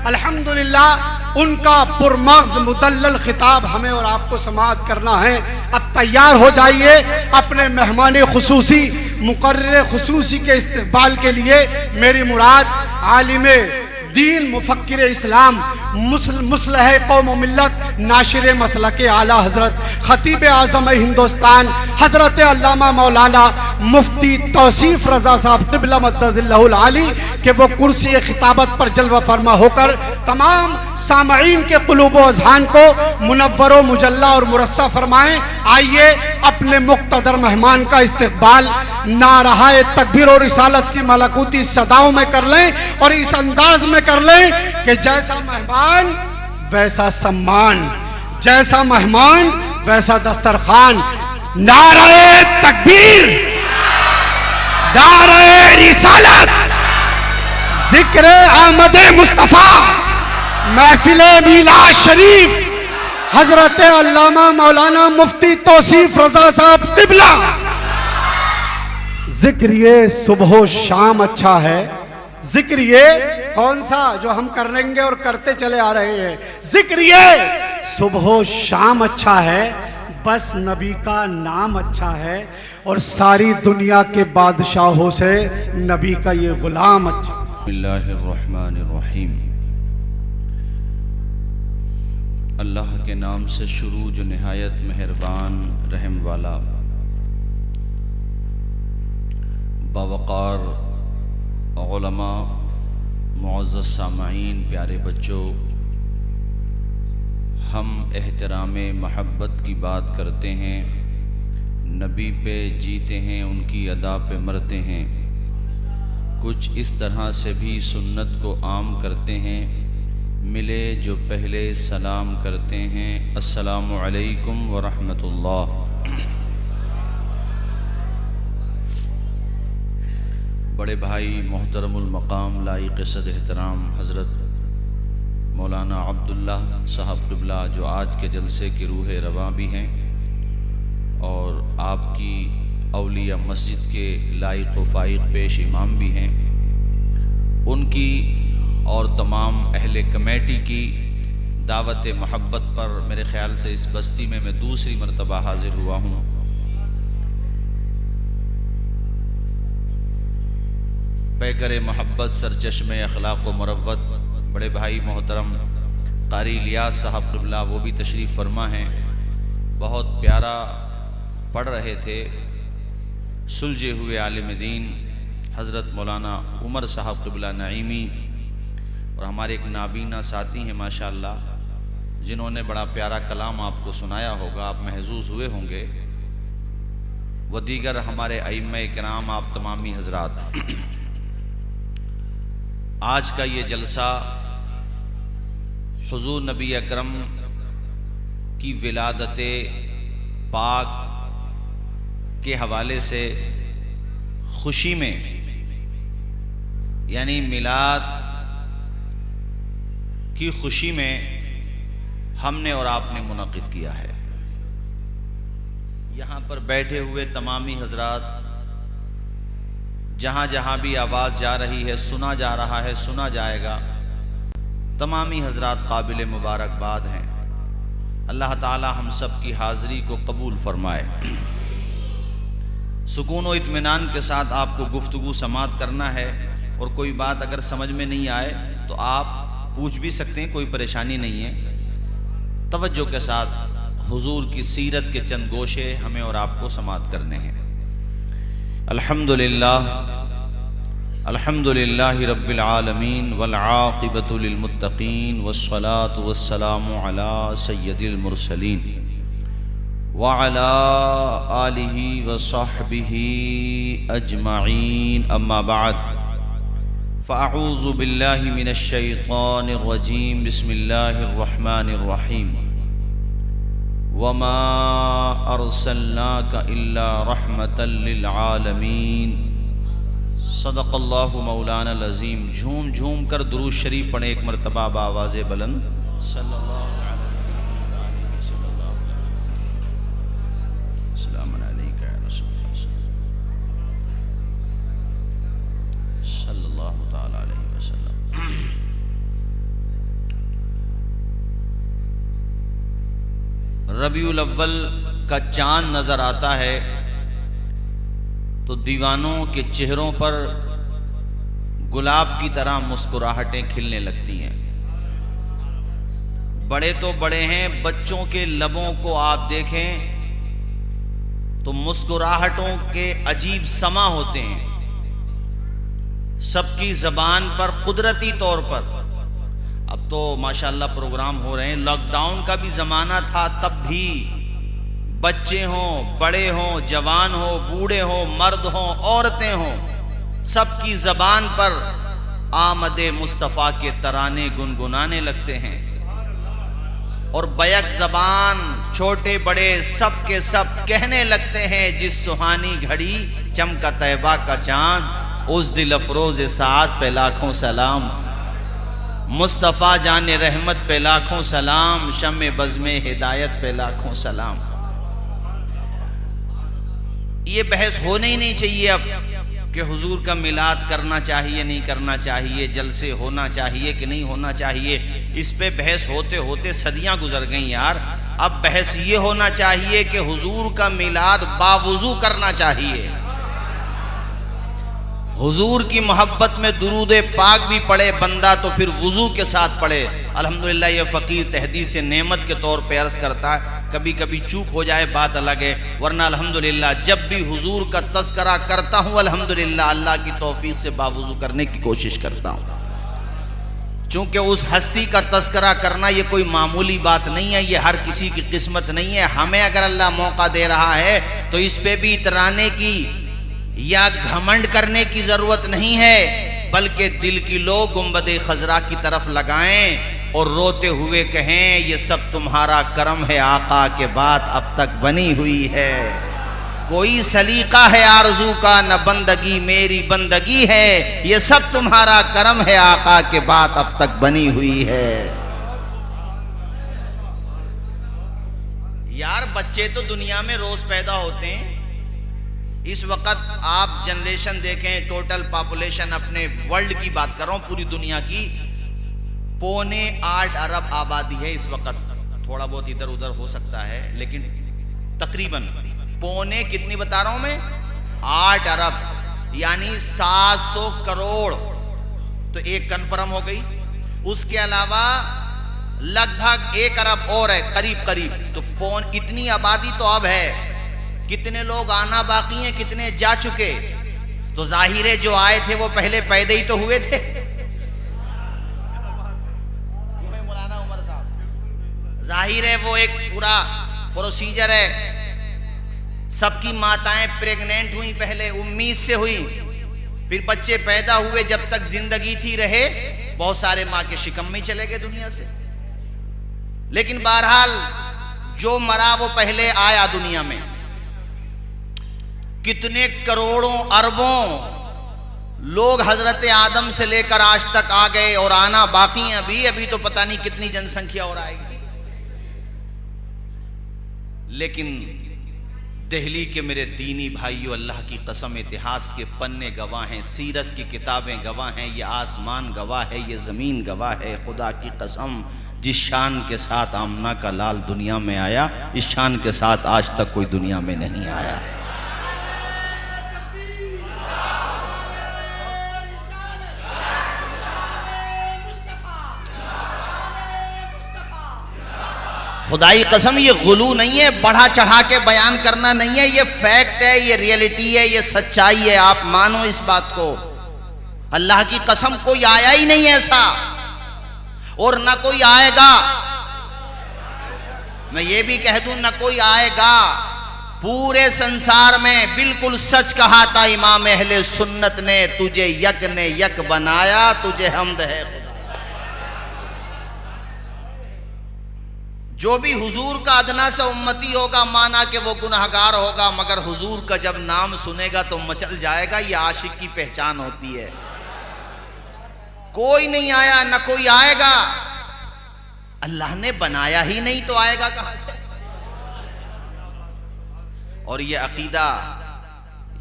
अल्हम्दुलिल्लाह उनका पुरमग़्ज़ मुदल्लल खिताब हमें और आपको समाअत करना है। अब तैयार हो जाइए अपने मेहमान खुसूसी मुक़र्रर खुसूसी के इस्तक़बाल के लिए। मेरी मुराद आलिम दीन, मुफक्किर इस्लाम, मुस्लह कौम व मिल्लत, नाशिर मसलक आला हज़रत ख़तीब आज़म हिंदुस्तान हज़रत अल्लामा मौलाना मुफ्ती तौसीफ़ रज़ा साहब क़िबला मद्दज़िल्लहुल आली के वो कुर्सी खिताबत पर जलवा फरमा होकर तमाम सामईन के क़ुलूब व अज़हान को मुनव्वर व मुजल्ला और मुरस्सा फरमाएँ। आइए अपने मुक़्तदर मेहमान का इस्तक़बाल नाराए तकबीर और रिसालत की मलकूती सदाओं में कर लें और इस अंदाज में कर लें कि जैसा मेहमान वैसा सम्मान, जैसा मेहमान वैसा दस्तरखान। नाराए तकबीर, नाराए रिसालत, जिक्र आमद मुस्तफ़ा, महफिले मीलाद शरीफ, हजरत अल्लामा मौलाना मुफ्ती तौसीफ़ रज़ा साहब क़िबला। जिक्र ये सुबह शाम अच्छा है, जिक्र ये कौन सा जो हम कर लेंगे और करते चले आ रहे हैं, जिक्र ये सुबह शाम अच्छा है, बस नबी का नाम अच्छा है और सारी दुनिया के बादशाहों से नबी का ये गुलाम अच्छा। बिस्मिल्लाहिर्रहमानिर्रहीम। अल्लाह के नाम से शुरू जो निहायत मेहरबान रहम वाला। बावक़ार उलमा, मुअज़्ज़ज़ सामाईन, प्यारे बच्चों, हम एहतराम महब्बत की बात करते हैं, नबी पे जीते हैं, उनकी अदा पे मरते हैं। कुछ इस तरह से भी सुन्नत को आम करते हैं, मिले जो पहले सलाम करते हैं, अस्सलामु अलैकुम व रहमतुल्लाह। बड़े भाई मोहतरमुल मकाम लाइक़ सद एहतराम हज़रत मौलाना अब्दुल्ला साहब क़िबला, जो आज के जलसे के रूह रवां भी हैं और आपकी औलिया मस्जिद के लाइक़ व फ़ाइक़ पेश इमाम भी हैं, उनकी और तमाम अहले कमेटी की दावत महब्बत पर मेरे ख़्याल से इस बस्ती में मैं दूसरी मरतबा हाज़िर हुआ हूँ। पैकर मोहब्बत सरचश्मे अखलाक़ व मरव्वत बड़े भाई मोहतरम क़ारी इलियास साहब क़िबला, वो भी तशरीफ़ फरमा हैं। बहुत प्यारा पढ़ रहे थे सुलझे हुए आलिम दीन हज़रत मौलाना उमर साहब क़िबला नईमी, और हमारे एक नाबीना साथी हैं माशाअल्लाह, जिन्होंने बड़ा प्यारा कलाम आपको सुनाया होगा, आप महजूज़ हुए होंगे। व दीगर हमारे अइम्मा किराम, आप तमामी हज़रात। आज का ये जलसा हुज़ूर नबी अकरम की विलादत पाक के हवाले से खुशी में, यानी मिलाद की खुशी में हमने और आपने मुनक़िद किया है। यहाँ पर बैठे हुए तमामी हज़रात, जहाँ जहाँ भी आवाज़ जा रही है, सुना जा रहा है, सुना जाएगा, तमामी हज़रात काबिल मुबारकबाद हैं। अल्लाह ताला हम सब की हाज़िरी को कबूल फरमाए। सुकून व इत्मीनान के साथ आपको गुफ्तगू समात करना है, और कोई बात अगर समझ में नहीं आए तो आप पूछ भी सकते हैं, कोई परेशानी नहीं है। तवज्जो के साथ हुजूर की सीरत के चंद गोशे हमें और आपको समात करने हैं। अल्हम्दुलिल्लाह, अल्हम्दुलिल्लाहि रब्बिल आलमीन, वल आक़िबतु लिल मुत्तक़ीन, वस्सलातु वस्सलामु अला सय्यदिल मुरसलीन व अला आलिहि व सहबिहि अजमईन। अम्मा बाद, फ़अऊज़ु बिल्लाहि मिनश शैतानिर रजीम। बिस्मिल्लाहिर रहमानिर रहीम। वमा अरसलनाका इल्ला रहमतल लिल आलमीन। सदक़ल्लाहु मौलाना अज़ीम। झूम झूम कर दुरूद शरीफ पढ़े एक मरतबा बावाज़े बुलंद सल्लल्लाहु अलैहि वसल्लम। रबीउल अव्वल का चांद नजर आता है तो दीवानों के चेहरों पर गुलाब की तरह मुस्कुराहटें खिलने लगती हैं। बड़े तो बड़े हैं, बच्चों के लबों को आप देखें तो मुस्कुराहटों के अजीब समा होते हैं। सबकी जबान पर कुदरती तौर पर, अब तो माशाल्लाह प्रोग्राम हो रहे हैं, लॉकडाउन का भी जमाना था तब भी बच्चे हों, बड़े हों, जवान हों, बूढ़े हों, मर्द हों, औरतें हों, सबकी जबान पर आमदे मुस्तफ़ा के तराने गुनगुनाने लगते हैं। और बैक जबान छोटे बड़े सब के सब कहने लगते हैं, जिस सुहानी घड़ी चमका तैबा का चांद, उस दिल अफरोज साद पे लाखों सलाम, मुस्तफ़ा जाने रहमत पे लाखों सलाम, शम्मे बज़्मे हिदायत पे लाखों सलाम। ये बहस होनी ही नहीं चाहिए अब कि हुजूर का मिलाद करना चाहिए नहीं करना चाहिए, जलसे होना चाहिए कि नहीं होना चाहिए। इस पे बहस होते होते सदियां गुजर गई यार। अब बहस ये होना चाहिए कि हुजूर का मिलाद बावुजू करना चाहिए। हुजूर की मोहब्बत में दुरूद पाक भी पढ़े बंदा तो फिर वुजू के साथ पढ़े। अल्हम्दुलिल्लाह ये फ़कीर तहदीस नेमत के तौर पे अर्ज़ करता है, कभी कभी चूक हो जाए बात अलग है, वरना अल्हम्दुलिल्लाह जब भी हुजूर का तज़किरा करता हूँ अल्हम्दुलिल्लाह अल्लाह की तौफीक से बावुजू करने की कोशिश करता हूँ। चूँकि उस हस्ती का तज़किरा करना ये कोई मामूली बात नहीं है, ये हर किसी की किस्मत नहीं है। हमें अगर अल्लाह मौका दे रहा है तो इस पे भी इतराने की या घमंड करने की जरूरत नहीं है, बल्कि दिल की लो गुंबदे खजरा की तरफ लगाएं और रोते हुए कहें, ये सब तुम्हारा करम है आका के बात अब तक बनी हुई है। कोई सलीका है आरजू का न बंदगी मेरी बंदगी है, ये सब तुम्हारा करम है आका के बात अब तक बनी हुई है। यार बच्चे तो दुनिया में रोज पैदा होते हैं। इस वक्त आप जनरेशन देखें, टोटल पॉपुलेशन अपने वर्ल्ड की बात कर रहा हूं, पूरी दुनिया की 7.25 अरब आबादी है इस वक्त। थोड़ा बहुत इधर उधर हो सकता है लेकिन तकरीबन पौने कितनी बता रहा हूं मैं, 8 अरब यानी 700 करोड़। तो एक कंफर्म हो गई। उसके अलावा लगभग 1 अरब और है करीब करीब। तो इतनी आबादी तो अब है। कितने लोग आना बाकी हैं, कितने जा चुके। तो जाहिर है जो आए थे वो पहले पैदा ही तो हुए थे। मौलाना उमर साहब, जाहिर है वो एक पूरा प्रोसीजर है। सबकी माताएं प्रेग्नेंट हुई, पहले उम्मीद से हुई, फिर बच्चे पैदा हुए, जब तक जिंदगी थी रहे, बहुत सारे माँ के शिकम में चले गए दुनिया से। लेकिन बहरहाल जो मरा वो पहले आया दुनिया में। कितने करोड़ों अरबों लोग हजरत आदम से लेकर आज तक आ गए और आना बाकी हैं अभी तो पता नहीं कितनी जनसंख्या और आएगी। लेकिन दिल्ली के मेरे दीनी भाइयों, अल्लाह की कसम इतिहास के पन्ने गवाह हैं, सीरत की किताबें गवाह हैं, ये आसमान गवाह है, ये ज़मीन गवाह है। खुदा की कसम जिस शान के साथ आमना का लाल दुनिया में आया, इस शान के साथ आज तक कोई दुनिया में नहीं आया। खुदाई कसम ये गुलू नहीं है, बढ़ा चढ़ा के बयान करना नहीं है, ये फैक्ट है, ये रियलिटी है, ये सच्चाई है। आप मानो इस बात को। अल्लाह की कसम कोई आया ही नहीं ऐसा और ना कोई आएगा। मैं ये भी कह दूं ना कोई आएगा। पूरे संसार में बिल्कुल सच कहा था इमाम अहले सुन्नत ने, तुझे यक ने यक बनाया, तुझे हम्द है खुदा। जो भी हुजूर का अदना से उम्मती होगा माना कि वो गुनहगार होगा, मगर हुजूर का जब नाम सुनेगा तो मचल जाएगा। ये आशिक की पहचान होती है। कोई नहीं आया ना कोई आएगा। अल्लाह ने बनाया ही नहीं तो आएगा कहां से। और ये अकीदा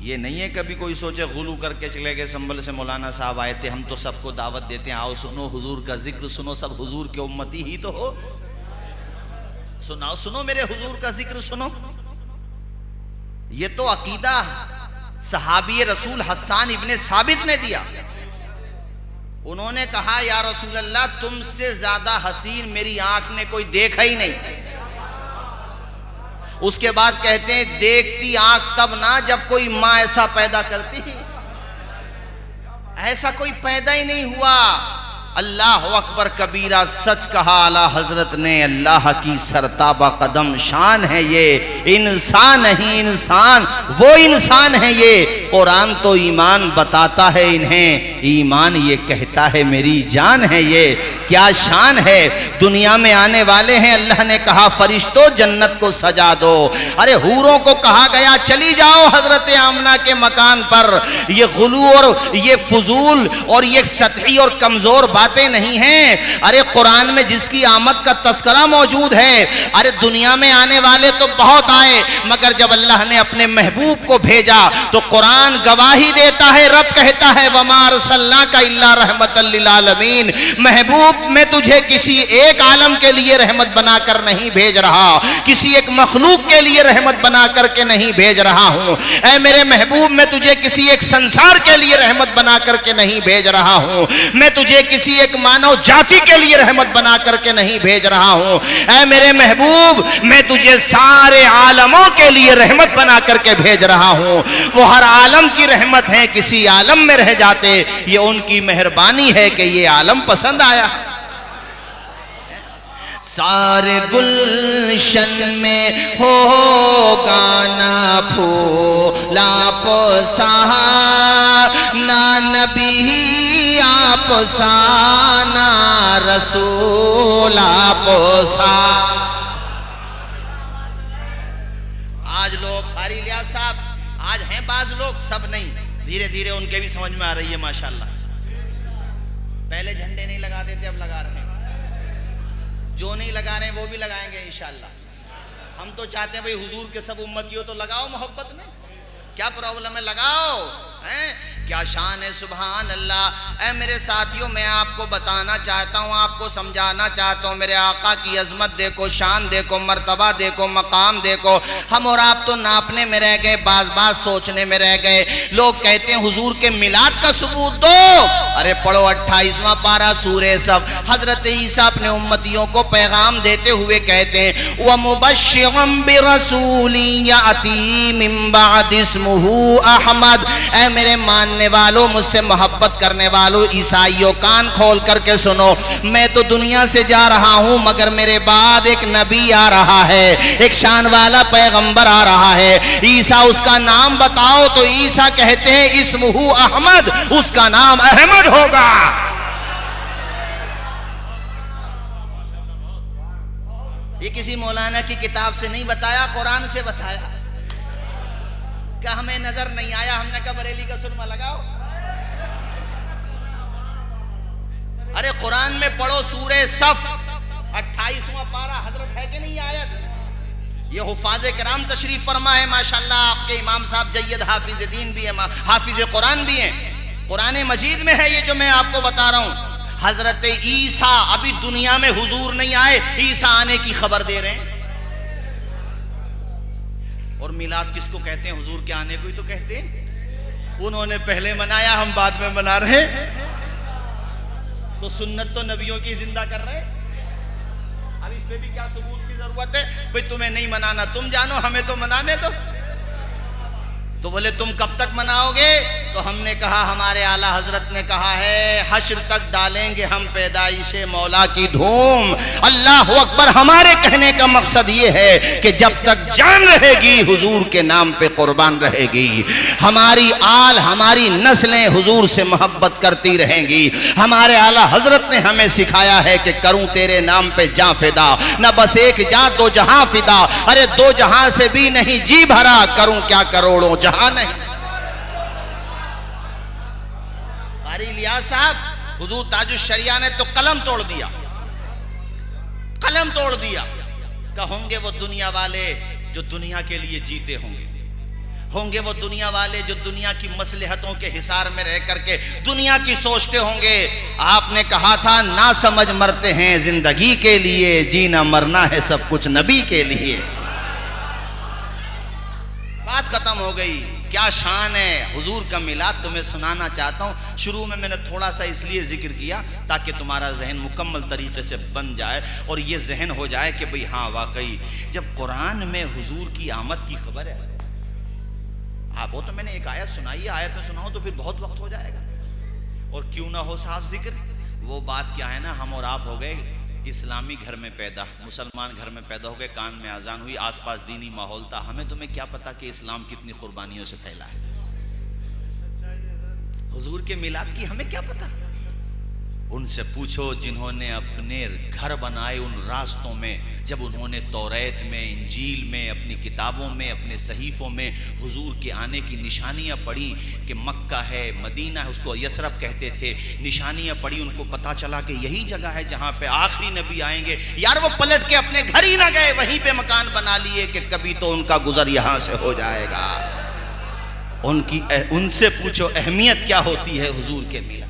ये नहीं है कभी कोई सोचे गुलू करके चले गए। संभल से मौलाना साहब आए थे, हम तो सबको दावत देते हैं, आओ सुनो हुजूर का जिक्र सुनो, सब हुजूर के उम्मती ही तो हो। सुनाओ, सुनो मेरे हुजूर का जिक्र सुनो। ये तो अकीदा सहाबी रसूल हस्सान इब्ने साबित ने दिया। उन्होंने कहा या रसूल अल्लाह, तुमसे ज्यादा हसीन मेरी आंख ने कोई देखा ही नहीं। उसके बाद कहते हैं देखती आंख तब ना जब कोई मां ऐसा पैदा करती, ऐसा कोई पैदा ही नहीं हुआ। अल्लाह अकबर कबीरा, सच कहा आला हजरत ने, अल्लाह की सरताबा कदम शान है ये। इंसान नहीं इंसान, वो इंसान है ये। कुरान तो ईमान बताता है इन्हें, ईमान ये कहता है मेरी जान है ये। क्या शान है, दुनिया में आने वाले हैं। अल्लाह ने कहा फरिश्तों जन्नत को सजा दो। अरे हूरों को कहा गया चली जाओ हजरत आमना के मकान पर। ये गुलू और ये फजूल और ये सतही और कमजोर बातें नहीं हैं। अरे कुरान में जिसकी आमद का तस्करा मौजूद है। अरे दुनिया में आने वाले तो बहुत आए, मगर जब अल्लाह ने अपने महबूब को भेजा तो कुरान गवाही देता है। रब कहता है वमा अरसलनाका इल्ला रहमतल लिल आलमीन। महबूब, मैं तुझे किसी एक आलम के लिए रहमत बनाकर नहीं भेज रहा, किसी एक मखलूक के लिए रहमत बना करके नहीं भेज रहा हूं। ऐ मेरे महबूब, मैं तुझे किसी एक संसार के लिए रहमत बना करके नहीं भेज रहा हूं। मैं तुझे किसी एक मानव जाति के लिए रहमत बना करके नहीं भेज रहा हूं। ऐ मेरे महबूब, मैं तुझे सारे आलमों के लिए रहमत बना करके भेज रहा हूं। वो हर आलम की रहमत है, किसी आलम में रह जाते, ये उनकी मेहरबानी है कि ये आलम पसंद आया। सारे गुलशन में होगा ना फूला पोसा, ना नबी आप साना रसूल पोसा। आज लोग कारी लिया साहब, आज हैं बाज लोग, सब नहीं, धीरे धीरे उनके भी समझ में आ रही है माशाल्लाह। पहले झंडे नहीं लगाते थे, अब लगा रहे हैं। जो नहीं लगा रहे हैं वो भी लगाएंगे इंशाल्लाह। हम तो चाहते हैं भाई हुजूर के सब उम्मतियों तो लगाओ मोहब्बत में, क्या प्रॉब्लम है, लगाओ हैं। क्या शान है, सुभान अल्लाह। ऐ मेरे साथियों, मैं आपको बताना चाहता हूँ, आपको समझाना चाहता हूँ, मेरे आका की अजमत देखो, शान देखो, मर्तबा देखो, मकाम देखो। हम और आप तो नापने में रह गए, बाज बाज सोचने में रह गए। लोग कहते हैं हुजूर के मिलाद का सबूत दो। अरे पढ़ो 28वां पारा सूरे सब। हजरत ईसा अपने उम्मतियों को पैगाम देते हुए कहते हैं व मुबश्शिरम बिरसूलिन याती मिन बाद इस्मुहु अहमद। ऐ मेरे मानने वालों, मुझसे मोहब्बत करने वालों, ईसाइयों, कान खोल करके सुनो। मैं तो दुनिया से जा रहा हूं, मगर मेरे बाद एक नबी आ रहा है, एक शान वाला पैगंबर आ रहा है। ईसा, उसका नाम बताओ। तो ईसा कहते हैं इस्मुहु अहमद, उसका नाम अहमद होगा। ये किसी मौलाना की किताब से नहीं बताया, कुरान से बताया। क्या हमें नजर नहीं आया? हमने कहा बरेली का सुरमा लगाओ। अरे कुरान में पढ़ो, सूरे सफ 28वां पारा, हजरत है कि नहीं आयत। ये हुफाज़े किराम तशरीफ फरमा है माशाल्लाह। आपके इमाम साहब जय्यद हाफिज दीन भी है, हाफिज कुरान भी हैं। कुरान मजीद में है ये जो मैं आपको बता रहा हूं। हजरत ईसा अभी दुनिया में हुजूर नहीं आए, ईसा आने की खबर दे रहे हैं। और मिलाद किसको कहते हैं? हुजूर के आने को ही तो कहते हैं। उन्होंने पहले मनाया, हम बाद में मना रहे। तो सुन्नत तो नबियों की जिंदा कर रहे। अब इस पे भी क्या सबूत की जरूरत है? भाई तुम्हें नहीं मनाना तुम जानो, हमें तो मनाने दो। तो बोले तुम कब तक मनाओगे? तो हमने कहा हमारे आला हजरत ने कहा है हश्र तक डालेंगे हम पैदाइशे मौला की धूम। अल्लाह अकबर। हमारे कहने का मकसद ये है कि जब तक जान रहेगी हुजूर के नाम पे कुर्बान रहेगी। हमारी आल, हमारी नस्लें हुजूर से मोहब्बत करती रहेंगी। हमारे आला हजरत ने हमें सिखाया है कि करूं तेरे नाम पे जां फिदा, न बस एक जां दो जहां फिदा। अरे दो जहां से भी नहीं जी भरा, करूं क्या करोड़ों जहां नहीं। कारी लिया साहब, हुजूर ताजुश शरिया ने तो कलम तोड़ दिया, कलम तोड़ दिया। कहोंगे वो दुनिया वाले जो दुनिया के लिए जीते होंगे। होंगे वो दुनिया वाले जो दुनिया की मसलहतों के हिसार में रह करके दुनिया की सोचते होंगे। आपने कहा था ना समझ मरते हैं जिंदगी के लिए, जीना मरना है सब कुछ नबी के लिए। बात खत्म हो गई। क्या शान है हुजूर का मिलाद, तुम्हें सुनाना चाहता हूँ। शुरू में मैंने थोड़ा सा इसलिए जिक्र किया ताकि तुम्हारा जहन मुकम्मल तरीके से बन जाए और ये जहन हो जाए कि भाई हाँ वाकई जब कुरान में हुजूर की आमद की खबर है, आप वो तो मैंने एक आयत सुनाई है, आयत में सुनाऊं तो फिर बहुत वक्त हो जाएगा और क्यों ना हो साफ जिक्र। वो बात क्या है ना, हम और आप हो गए इस्लामी घर में पैदा, मुसलमान घर में पैदा हो गए, कान में अजान हुई, आसपास दीनी माहौल था, हमें तुम्हें क्या पता कि इस्लाम कितनी कुर्बानियों से फैला है। हुजूर के मिलाद की हमें क्या पता। उनसे पूछो जिन्होंने अपने घर बनाए उन रास्तों में, जब उन्होंने तौरात में, इंजील में, अपनी किताबों में, अपने सहीफों में हुजूर के आने की निशानियां पढ़ी कि मक्का है, मदीना है, उसको यसरफ कहते थे, निशानियां पढ़ी, उनको पता चला कि यही जगह है जहां पे आखिरी नबी आएंगे। यार वो पलट के अपने घर ही ना गए, वहीं पे मकान बना लिए कि कभी तो उनका गुजर यहां से हो जाएगा। उनसे पूछो अहमियत क्या होती है हुजूर के मिलाद।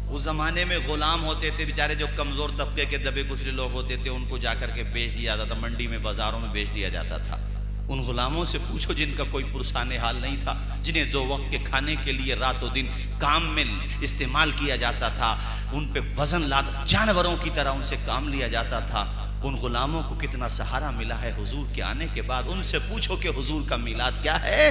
उस जमाने में गुलाम होते थे बेचारे, जो कमजोर तबके के दबे कुचले लोग होते थे, उनको जाकर के बेच दिया जाता था, मंडी में, बाजारों में बेच दिया जाता था। उन गुलामों से पूछो जिनका कोई पुरसाने हाल नहीं था, जिन्हें 2 वक्त के खाने के लिए रातों दिन काम में इस्तेमाल किया जाता था, उन पे वजन लाद जानवरों की तरह उनसे काम लिया जाता था। उन गुलामों को कितना सहारा मिला है हुजूर के आने के बाद। उनसे पूछो कि हुजूर का मिलाद क्या है।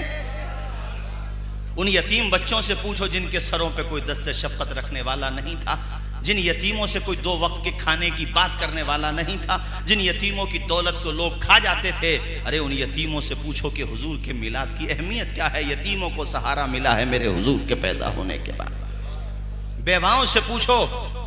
उन यतीम बच्चों से पूछो जिनके सरों पे कोई दस्ते शफकत रखने वाला नहीं था, जिन यतीमों से कोई 2 वक्त के खाने की बात करने वाला नहीं था, जिन यतीमों की दौलत को लोग खा जाते थे। अरे उन यतीमों से पूछो कि हुजूर के मिलाद की अहमियत क्या है। यतीमों को सहारा मिला है मेरे हुजूर के पैदा होने के बाद। बेवाओं से पूछो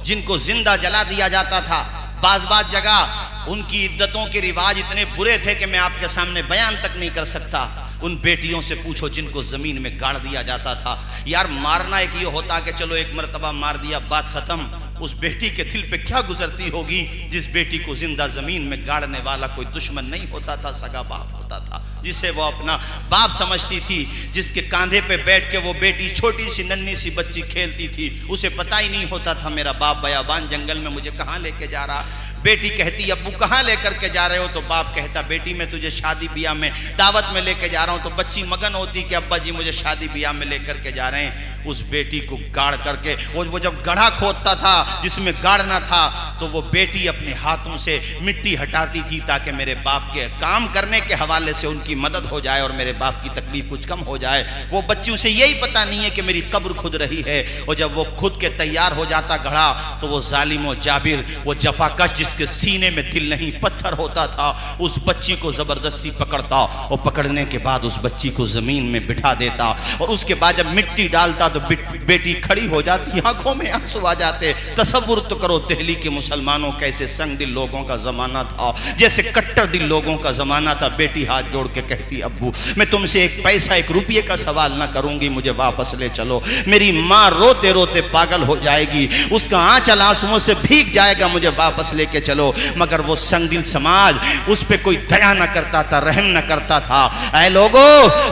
जिनको जिंदा जला दिया जाता था। बाज जगह उनकी इद्दतों के रिवाज इतने बुरे थे कि मैं आपके सामने बयान तक नहीं कर सकता। उन बेटियों से पूछो जिनको जमीन में गाड़ दिया जाता था। यार मारना एक ये होता कि चलो एक मर्तबा मार दिया, बात खत्म। उस बेटी के दिल पे क्या गुजरती होगी जिस बेटी को जिंदा जमीन में गाड़ने वाला कोई दुश्मन नहीं होता था, सगा बाप होता था, जिसे वो अपना बाप समझती थी, जिसके कांधे पे बैठ के वो बेटी छोटी सी नन्ही सी बच्ची खेलती थी। उसे पता ही नहीं होता था मेरा बाप बयाबान जंगल में मुझे कहाँ लेके जा रहा। बेटी कहती अब्बू कहाँ लेकर के जा रहे हो, तो बाप कहता बेटी मैं तुझे शादी ब्याह में दावत में लेके जा रहा हूँ। तो बच्ची मगन होती कि अब्बा जी मुझे शादी ब्याह में लेकर के जा रहे हैं। उस बेटी को गाड़ करके वो जब गड्ढा खोदता था जिसमें गाड़ना था, तो वो बेटी अपने हाथों से मिट्टी हटाती थी ताकि मेरे बाप के काम करने के हवाले से उनकी मदद हो जाए और मेरे बाप की तकलीफ कुछ कम हो जाए। वो बच्ची, उसे यही पता नहीं है कि मेरी कब्र खुद रही है। और जब वो खुद के तैयार हो जाता गढ़ा, तो वो जालिम और जाबिर, वो जफाकश जिसके सीने में दिल नहीं पत्थर होता था, उस बच्ची को जबरदस्ती पकड़ता और पकड़ने के बाद उस बच्ची को जमीन में बिठा देता। और उसके बाद जब मिट्टी डालता तो बेटी खड़ी हो जाती, आंखों में आंसू आ जाते। तसव्वुर तो करो दिल्ली के मुसलमानों कैसे संग दिल लोगों का जमाना था, जैसे कट्टर दिल लोगों का जमाना था। बेटी हाथ जोड़ के कहती अब्बू मैं तुमसे एक पैसा, 1 रुपये का सवाल ना करूंगी, मुझे वापस ले चलो। मेरी माँ रोते रोते पागल हो जाएगी, उसका आंचल आंसुओं से भीग जाएगा, मुझे वापस लेके चलो। मगर वो संगदिल समाज उस पे कोई दया न करता था, रहम न करता था। ऐ लोगो,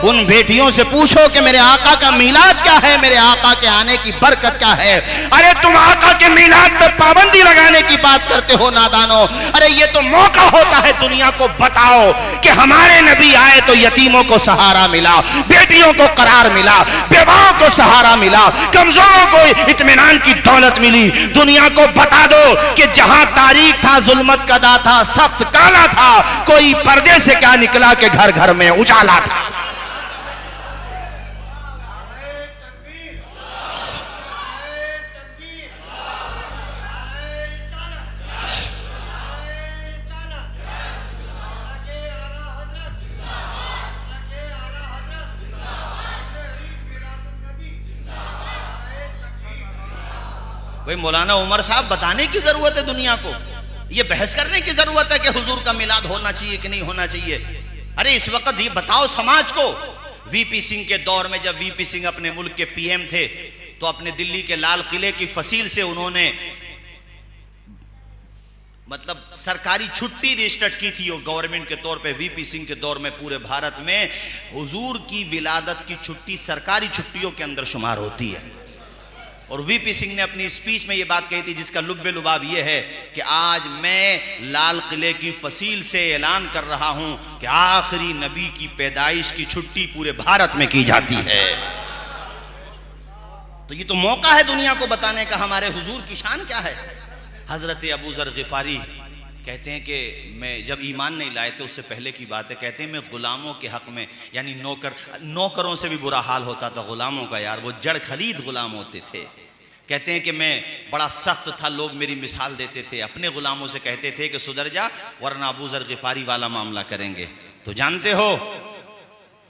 उन बेटियों से पूछो कि मेरे आका का मिलाद क्या है, मेरे आका के आने की बरकत क्या है। अरे तुम आका के मिलाद पे पाबंदी लगाने की बात करते हो नादानो। अरे ये तो मौका होता है दुनिया को बताओ कि हमारे नबी आए तो यतीमों को सहारा मिला, बेटियों को करार मिला, बेवाओं को सहारा मिला, कमजोरों को इत्मीनान की दौलत मिली। दुनिया को बता दो कि जहां तारीख था, जुल्मत कदा था, सख्त काला था, कोई पर्दे से क्या निकला कि घर घर में उजाला था। भाई मौलाना उमर साहब बताने की जरूरत है दुनिया को, ये बहस करने की जरूरत है कि हुजूर का मिलाद होना चाहिए कि नहीं होना चाहिए। अरे इस वक्त ये बताओ समाज को, वीपी सिंह के दौर में जब वीपी सिंह अपने मुल्क के पीएम थे तो अपने दिल्ली के लाल किले की फसील से उन्होंने मतलब सरकारी छुट्टी रजिस्टर्ड की थी और गवर्नमेंट के तौर पे वीपी सिंह के दौर में पूरे भारत में हुजूर की विलादत की छुट्टी सरकारी छुट्टियों के अंदर शुमार होती है। और वीपी सिंह ने अपनी स्पीच में ये बात कही थी जिसका लुब्बे लुबाब ये है कि आज मैं लाल किले की फसील से ऐलान कर रहा हूं कि आखिरी नबी की पैदाइश की छुट्टी पूरे भारत में की जाती है। तो ये तो मौका है दुनिया को बताने का हमारे हुजूर की शान क्या है। हजरत अबू ज़र गिफारी कहते हैं कि मैं जब ईमान नहीं लाए थे उससे पहले की बात है, कहते हैं मैं गुलामों के हक में, यानी नौकरों से भी बुरा हाल होता था गुलामों का, यार वो जड़ खलीद गुलाम होते थे। कहते हैं कि मैं बड़ा सख्त था, लोग मेरी मिसाल देते थे, अपने गुलामों से कहते थे कि सुधर जा वरना अबू ज़र गिफारी वाला मामला करेंगे। तो जानते हो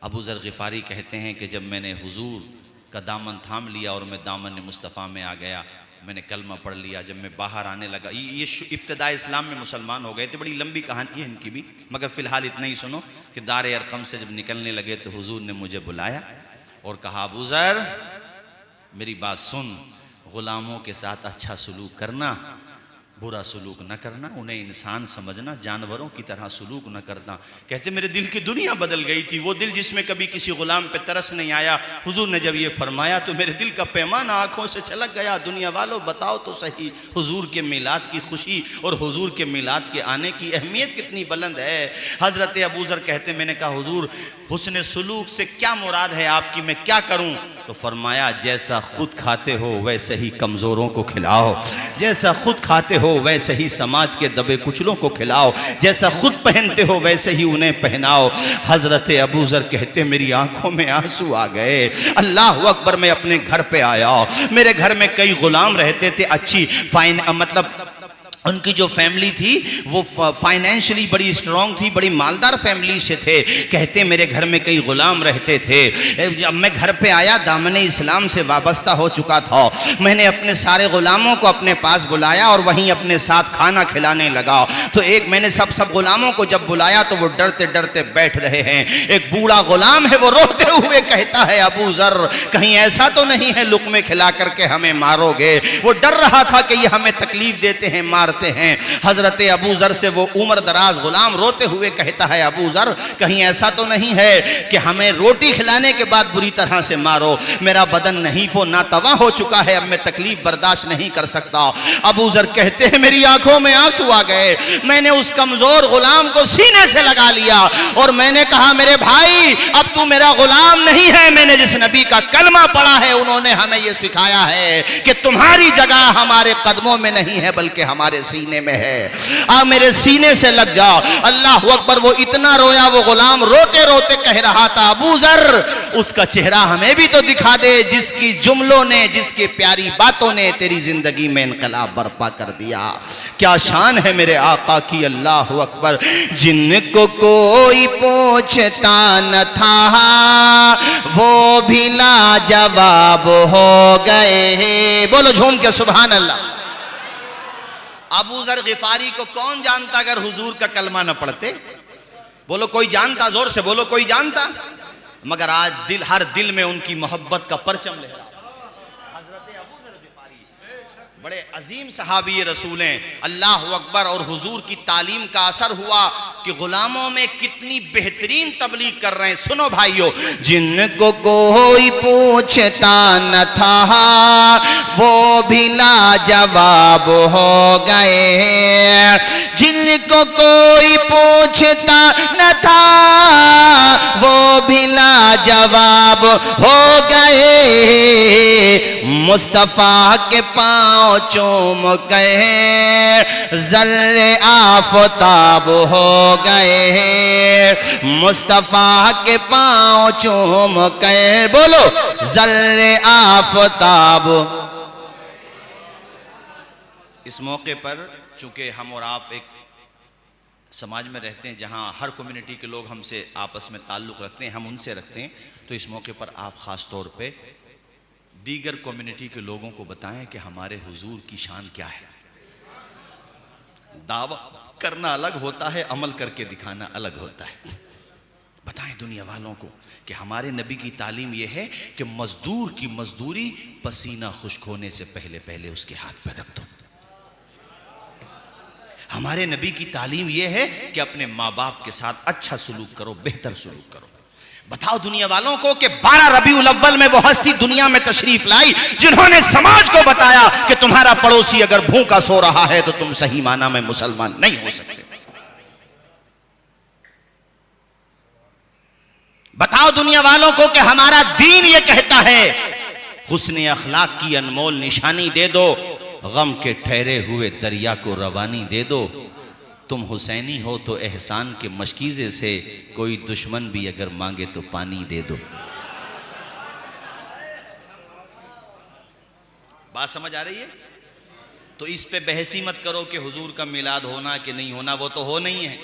अबू ज़र गिफारी कहते हैं कि जब मैंने हुजूर का दामन थाम लिया और मैं दामन मुस्तफ़ा में आ गया, मैंने कलमा पढ़ लिया, जब मैं बाहर आने लगा, ये इब्तिदा इस्लाम में मुसलमान हो गए थे। बड़ी लंबी कहानी है इनकी भी, मगर फ़िलहाल इतना ही सुनो कि दार अरकम से जब निकलने लगे तो हुजूर ने मुझे बुलाया और कहा अबू ज़र मेरी बात सुन, ग़ुलामों के साथ अच्छा सलूक करना, बुरा सलूक न करना, उन्हें इंसान समझना, जानवरों की तरह सलूक न करना। कहते मेरे दिल की दुनिया बदल गई थी, वो दिल जिसमें कभी किसी गुलाम पे तरस नहीं आया, हुजूर ने जब ये फरमाया तो मेरे दिल का पैमाना आंखों से छलक गया। दुनिया वालों बताओ तो सही हुजूर के मिलाद की खुशी और हुजूर के मिलाद के आने की अहमियत कितनी बुलंद है। हज़रत अबू ज़र कहते मैंने कहा हुजूर हुस्न सलूक से क्या मुराद है आपकी, मैं क्या करूं? तो फरमाया जैसा खुद खाते हो वैसे ही कमज़ोरों को खिलाओ, जैसा खुद खाते हो वैसे ही समाज के दबे कुचलों को खिलाओ, जैसा खुद पहनते हो वैसे ही उन्हें पहनाओ। हज़रत अबू ज़र कहते मेरी आंखों में आंसू आ गए। अल्लाह अकबर, मैं अपने घर पे आया, मेरे घर में कई गुलाम रहते थे, अच्छी मतलब उनकी जो फैमिली थी वो फाइनेंशियली बड़ी स्ट्रॉन्ग थी, बड़ी मालदार फैमिली से थे। कहते मेरे घर में कई गुलाम रहते थे। जब मैं घर पे आया दामन इस्लाम से वाबस्ता हो चुका था, मैंने अपने सारे गुलामों को अपने पास बुलाया और वहीं अपने साथ खाना खिलाने लगा। तो एक मैंने सब गुलामों को जब बुलाया तो वो डरते डरते बैठ रहे हैं। एक बूढ़ा गुलाम है, वो रोते हुए कहता है अबू ज़र कहीं ऐसा तो नहीं है लुक़मे खिला करके हमें मारोगे? वो डर रहा था कि ये हमें तकलीफ देते हैं, मार हैं। हजरत अबू ज़र से वो उम्र दराज गुलाम रोते हुए कहता है अबू ज़र कहीं ऐसा तो नहीं है कि हमें रोटी खिलाने के बाद बुरी तरह से मारो? मेरा बदन नहीफ़ो नातवा हो चुका है, अब मैं तकलीफ बर्दाश्त नहीं कर सकता। अबू ज़र कहते हैं मेरी आंखों में आंसू आ गए। मैंने उस कमजोर गुलाम को सीने से लगा लिया और मैंने कहा मेरे भाई अब तू मेरा गुलाम नहीं है, मैंने जिस नबी का कलमा पढ़ा है उन्होंने हमें यह सिखाया है कि तुम्हारी जगह हमारे कदमों में नहीं है बल्कि हमारे सीने में है। आप मेरे सीने से लग जाओ। अल्लाह अकबर। वो इतना रोया, वो गुलाम रोते रोते कह रहा था अबू ज़र उसका चेहरा हमें भी तो दिखा दे जिसकी जुमलों ने, जिसकी प्यारी बातों ने तेरी जिंदगी में इनकलाब बर्पा कर दिया। क्या शान है मेरे आका की। अल्लाह अकबर। जिनको कोई पूछता न था वो भी लाजवाब हो गए। बोलो झूम के सुभान अल्लाह। अबू ज़र गिफारी को कौन जानता अगर हुजूर का कलमा न पढ़ते? बोलो कोई जानता? जोर से बोलो कोई जानता? मगर आज हर दिल में उनकी मोहब्बत का परचम लहरा। हजरत अबू ज़र गिफारी बड़े अजीम सहाबी रसूल हैं। अल्लाह अकबर। और हुजूर की तालीम का असर हुआ कि गुलामों में कितनी बेहतरीन तबलीग कर रहे हैं। सुनो भाइयों, जिनको कोई पूछता न था वो भी लाजवाब हो गए। जिनको कोई पूछता न था वो भी लाजवाब हो गए। मुस्तफ़ा के पाँव चूम गए, ज़र्रे आफ़ताब हो गए। मुस्तफ़ा के पाँव चूम गए। बोलो ज़र्रे आफ़ताब। इस मौके पर चूंकि हम और आप एक समाज में रहते हैं जहां हर कम्युनिटी के लोग हमसे आपस में ताल्लुक़ रखते हैं, हम उनसे रखते हैं, तो इस मौके पर आप ख़ास तौर पे दीगर कम्युनिटी के लोगों को बताएं कि हमारे हुजूर की शान क्या है। दावा करना अलग होता है, अमल करके दिखाना अलग होता है। बताएं दुनिया वालों को कि हमारे नबी की तालीम यह है कि मजदूर की मजदूरी पसीना खुश्क होने से पहले पहले उसके हाथ पर रख दो। हमारे नबी की तालीम यह है कि अपने माँ बाप के साथ अच्छा सलूक करो, बेहतर सलूक करो। बताओ दुनिया वालों को कि 12 रबीउल अव्वल में वो हस्ती दुनिया में तशरीफ लाई जिन्होंने समाज को बताया कि तुम्हारा पड़ोसी अगर भूखा सो रहा है तो तुम सही माना में मुसलमान नहीं हो सकते। बताओ दुनिया वालों को कि हमारा दीन ये कहता है हुस्न अखलाक की अनमोल निशानी दे दो, गम के ठहरे हुए दरिया को रवानी दे दो। तुम हुसैनी हो तो एहसान के मशकीज़े से कोई दुश्मन भी अगर मांगे तो पानी दे दो। बात समझ आ रही है? तो इस पे बहसी मत करो कि हुजूर का मिलाद होना कि नहीं होना, वो तो हो नहीं है।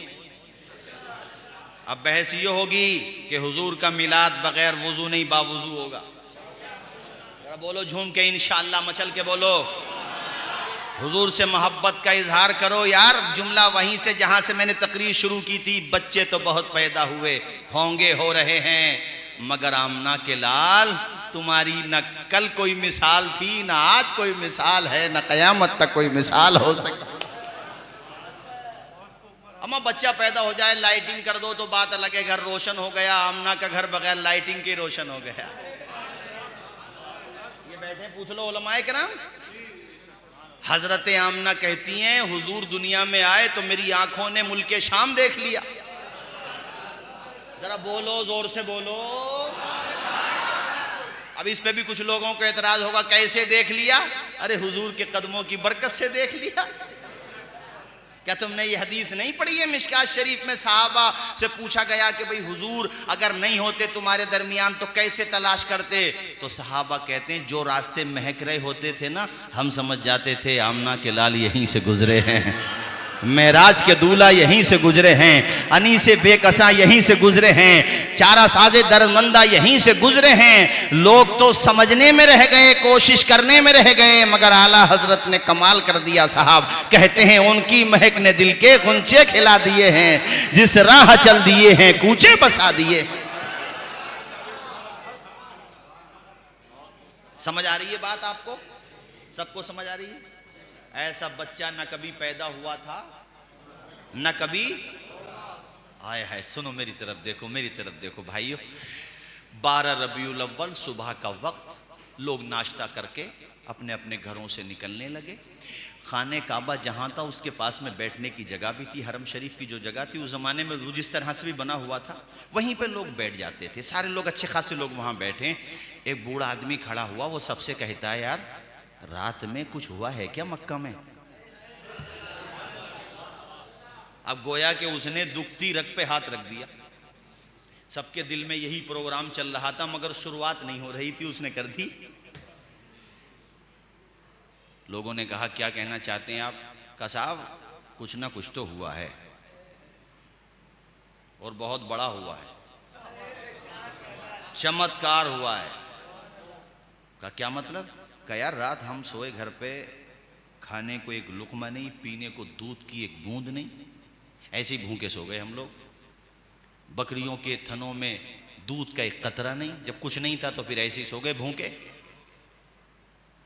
अब बहस ये होगी कि हुजूर का मिलाद बगैर वुजू नहीं बावुजू होगा। जरा बोलो झूम के इंशाअल्लाह, मचल के बोलो। हुजूर से मोहब्बत का इजहार करो यार। जुमला वहीं से जहां से मैंने तकरीर शुरू की थी, बच्चे तो बहुत पैदा हुए होंगे, हो रहे हैं, मगर आमना के लाल तुम्हारी न कल कोई मिसाल थी, न आज कोई मिसाल है, न कयामत तक कोई मिसाल हो सकती। अम्मा बच्चा पैदा हो जाए, लाइटिंग कर दो तो बात अलग है, घर रोशन हो गया। आमना का घर बगैर लाइटिंग के रोशन हो गया। ये बैठे पूछ लो उलमाए किराम। हजरत आमना कहती हैं हुजूर दुनिया में आए तो मेरी आंखों ने मुल्के शाम देख लिया। जरा बोलो, जोर से बोलो। अब इस पे भी कुछ लोगों को एतराज होगा, कैसे देख लिया? अरे हुजूर के कदमों की बरकत से देख लिया। क्या तुमने ये हदीस नहीं पढ़ी है? मिशकात शरीफ में सहाबा से पूछा गया कि भाई हुजूर अगर नहीं होते तुम्हारे दरमियान तो कैसे तलाश करते? तो सहाबा कहते हैं जो रास्ते महक रहे होते थे ना, हम समझ जाते थे आमना के लाल यहीं से गुजरे हैं, मेराज के दूल्हा यहीं से गुजरे हैं, अनी से बेकसा यहीं से गुजरे हैं, चारा साजे दर्दमंदा यहीं से गुजरे हैं। लोग तो समझने में रह गए, कोशिश करने में रह गए, मगर आला हजरत ने कमाल कर दिया। साहब कहते हैं उनकी महक ने दिल के गुंचे खिला दिए हैं, जिस राह चल दिए हैं कूचे बसा दिए। समझ आ रही है बात आपको? सबको समझ आ रही है? ऐसा बच्चा न कभी पैदा हुआ था न कभी आया है। सुनो मेरी तरफ देखो, मेरी तरफ देखो भाइयों। 12 रबीउल अव्वल सुबह का वक्त, लोग नाश्ता करके अपने अपने घरों से निकलने लगे। खाने काबा जहाँ था उसके पास में बैठने की जगह भी थी। हरम शरीफ की जो जगह थी उस ज़माने में वो जिस तरह से भी बना हुआ था वहीं पे लोग बैठ जाते थे। सारे लोग, अच्छे खासे लोग वहाँ बैठे। एक बूढ़ा आदमी खड़ा हुआ, वो सबसे कहता है यार रात में कुछ हुआ है क्या मक्का में? अब गोया कि उसने दुखती रग पे हाथ रख दिया। सबके दिल में यही प्रोग्राम चल रहा था मगर शुरुआत नहीं हो रही थी, उसने कर दी। लोगों ने कहा क्या कहना चाहते हैं आप? कहा साहब कुछ ना कुछ तो हुआ है और बहुत बड़ा हुआ है, चमत्कार हुआ है। कहा क्या मतलब? कहा यार रात हम सोए घर पे, खाने को एक लुकमा नहीं, पीने को दूध की एक बूंद नहीं, ऐसे ही भूखे सो गए हम लोग। बकरियों के थनों में दूध का एक कतरा नहीं, जब कुछ नहीं था तो फिर ऐसे ही सो गए भूखे।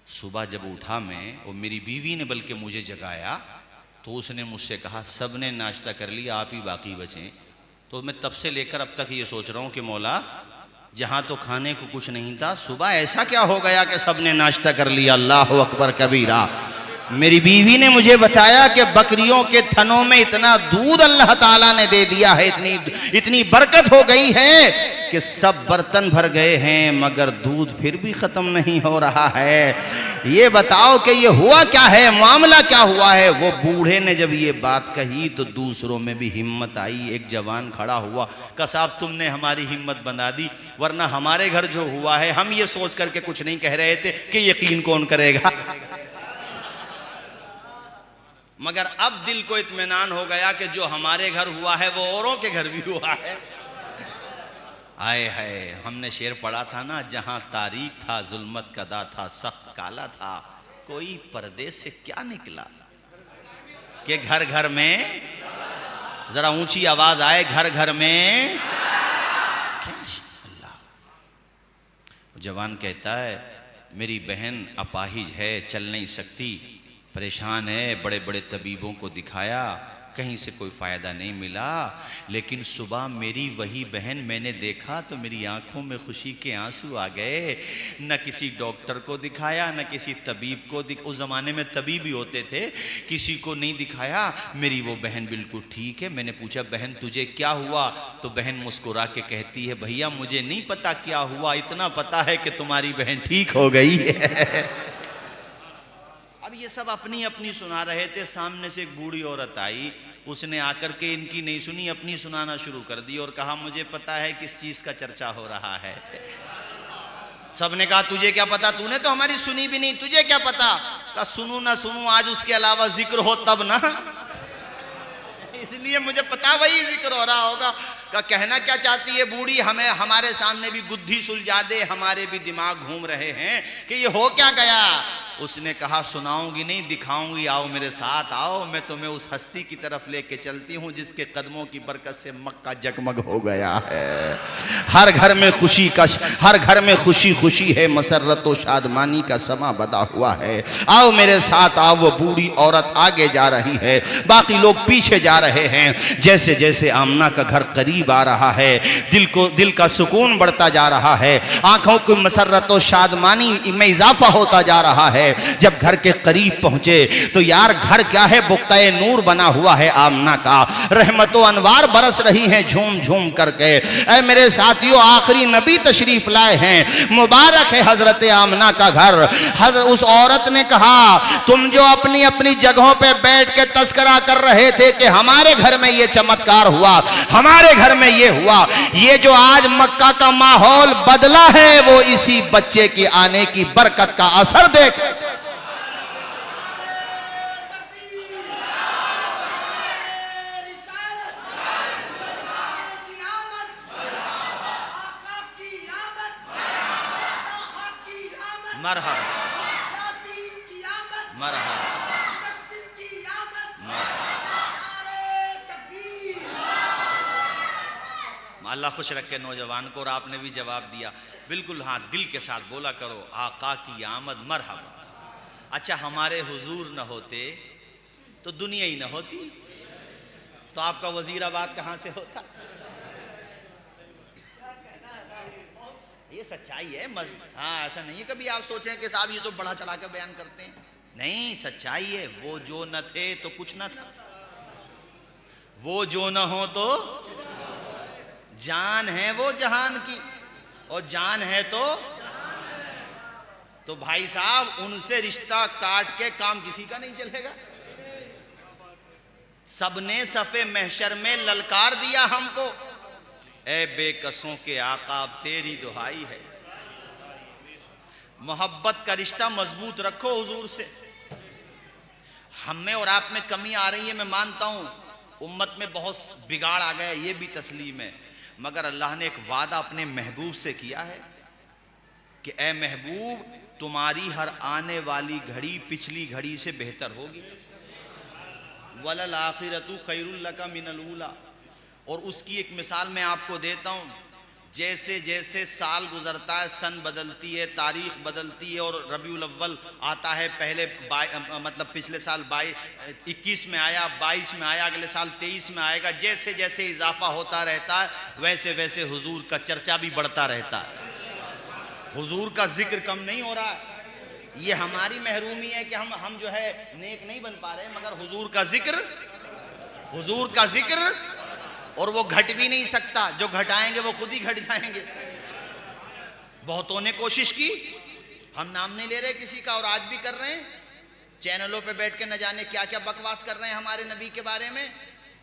सुबह जब उठा मैं, और मेरी बीवी ने बल्कि मुझे जगाया, तो उसने मुझसे कहा सब ने नाश्ता कर लिया, आप ही बाकी बचे। तो मैं तब से लेकर अब तक ये सोच रहा हूँ कि मौला जहाँ तो खाने को कुछ नहीं था, सुबह ऐसा क्या हो गया कि सब ने नाश्ता कर लिया? अल्लाह अकबर कबीरा। मेरी बीवी ने मुझे बताया कि बकरियों के थनों में इतना दूध अल्लाह ताला ने दे दिया है, इतनी बरकत हो गई है कि सब बर्तन भर गए हैं मगर दूध फिर भी ख़त्म नहीं हो रहा है। ये बताओ कि ये हुआ क्या है, मामला क्या हुआ है? वो बूढ़े ने जब ये बात कही तो दूसरों में भी हिम्मत आई। एक जवान खड़ा हुआ, कहा साहब तुमने हमारी हिम्मत बना दी, वरना हमारे घर जो हुआ है हम ये सोच करके कुछ नहीं कह रहे थे कि यकीन कौन करेगा। मगर अब दिल को इत्मीनान हो गया कि जो हमारे घर हुआ है वो औरों के घर भी हुआ है। आए है, हमने शेर पढ़ा था ना, जहां तारीख था जुल्मत कदा था, सख्त काला था, कोई पर्दे से क्या निकला कि घर घर में, जरा ऊंची आवाज आए, घर घर में क्या? अल्लाह। जवान कहता है मेरी बहन अपाहिज है, चल नहीं सकती, परेशान है, बड़े बड़े तबीबों को दिखाया, कहीं से कोई फ़ायदा नहीं मिला। लेकिन सुबह मेरी वही बहन मैंने देखा तो मेरी आंखों में खुशी के आंसू आ गए। न किसी डॉक्टर को दिखाया, न किसी तबीब को उस ज़माने में तबीब ही होते थे, किसी को नहीं दिखाया, मेरी वो बहन बिल्कुल ठीक है। मैंने पूछा बहन तुझे क्या हुआ? तो बहन मुस्कुरा के कहती है भैया मुझे नहीं पता क्या हुआ, इतना पता है कि तुम्हारी बहन ठीक हो गई है। अब ये सब अपनी अपनी सुना रहे थे, सामने से एक बूढ़ी औरत आई, उसने आकर के इनकी नहीं सुनी, अपनी सुनाना शुरू कर दी और कहा मुझे पता है किस चीज का चर्चा हो रहा है। सबने कहा तुझे क्या पता, तूने तो हमारी सुनी भी नहीं, तुझे क्या पता? कहा सुनू ना सुनू, आज उसके अलावा जिक्र हो तब ना, इसलिए मुझे पता वही जिक्र हो रहा होगा। का कहना क्या चाहती है बूढ़ी, हमें हमारे सामने भी गुद्धी सुलझा दे, हमारे भी दिमाग घूम रहे हैं कि ये हो क्या गया। उसने कहा सुनाऊंगी नहीं, दिखाऊंगी, आओ मेरे साथ आओ, मैं तुम्हें उस हस्ती की तरफ लेके चलती हूँ जिसके कदमों की बरकत से मक्का जगमग हो गया है। हर घर में खुशी का, हर घर में खुशी खुशी है, मसरत व शादमानी का समा बदा हुआ है। आओ मेरे साथ आओ। वो बूढ़ी औरत आगे जा रही है, बाकी लोग पीछे जा रहे हैं। जैसे जैसे आमना का घर करीब आ रहा है, दिल का सुकून बढ़ता जा रहा है, आंखों की मसरत व शादमानी में इजाफा होता जा रहा है। जब घर के करीब पहुंचे तो यार घर क्या है, बुक्ताए नूर बना हुआ है आमना का, रहमतो अनवार बरस रही हैं झूम झूम करके। ऐ मेरे साथियों, आखिरी नबी तशरीफ लाए हैं, मुबारक है हजरत आमना का घर। उस औरत ने कहा तुम जो अपनी अपनी जगहों पे बैठ के तस्करा कर रहे थे कि हमारे घर में ये चमत्कार हुआ, हमारे घर में ये हुआ, ये जो आज मक्का का माहौल बदला है वो इसी बच्चे की आने की बरकत का असर देख। मरहबा मरहबा अल्लाह खुश रखे नौजवान को। और आपने भी जवाब दिया बिल्कुल, हाँ दिल के साथ बोला करो, आका की आमद मरहबा। अच्छा हमारे हुजूर न होते तो दुनिया ही न होती, तो आपका वजीराबाद कहाँ से होता? ये सच्चाई है। हाँ ऐसा नहीं है कभी आप सोचें कि साहब ये तो बढ़ा चढ़ा कर बयान करते हैं, नहीं सच्चाई है। वो जो न थे तो कुछ न था, वो जो न हो तो जान है वो जहान की, और जान है तो भाई साहब उनसे रिश्ता काट के काम किसी का नहीं चलेगा। सबने सफे महशर में ललकार दिया हमको, ए बेकसों के आका तेरी दुहाई है। मोहब्बत का रिश्ता मजबूत रखो हुजूर से। हम में और आप में कमी आ रही है, मैं मानता हूं, उम्मत में बहुत बिगाड़ आ गया, ये भी तस्लीम है, मगर अल्लाह ने एक वादा अपने महबूब से किया है कि ए महबूब तुम्हारी हर आने वाली घड़ी पिछली घड़ी से बेहतर होगी। वलल आखिरतु खैरुल लका मिनल ऊला। और उसकी एक मिसाल मैं आपको देता हूँ, जैसे जैसे साल गुजरता है, सन बदलती है, तारीख बदलती है, और रबीउल अव्वल आता है, पहले मतलब पिछले साल 21 में आया, 22 में आया, अगले साल 23 में आएगा, जैसे जैसे इजाफा होता रहता है वैसे वैसे हुजूर का चर्चा भी बढ़ता रहता है। हुजूर का जिक्र कम नहीं हो रहा है। ये हमारी महरूमी है कि हम जो है नेक नहीं बन पा रहे, मगर हुजूर का जिक्र और वो घट भी नहीं सकता, जो घटाएंगे वो खुद ही घट जाएंगे। बहुतों ने कोशिश की, हम नाम नहीं ले रहे किसी का, और आज भी कर रहे हैं, चैनलों पे बैठ के न जाने क्या क्या बकवास कर रहे हैं हमारे नबी के बारे में,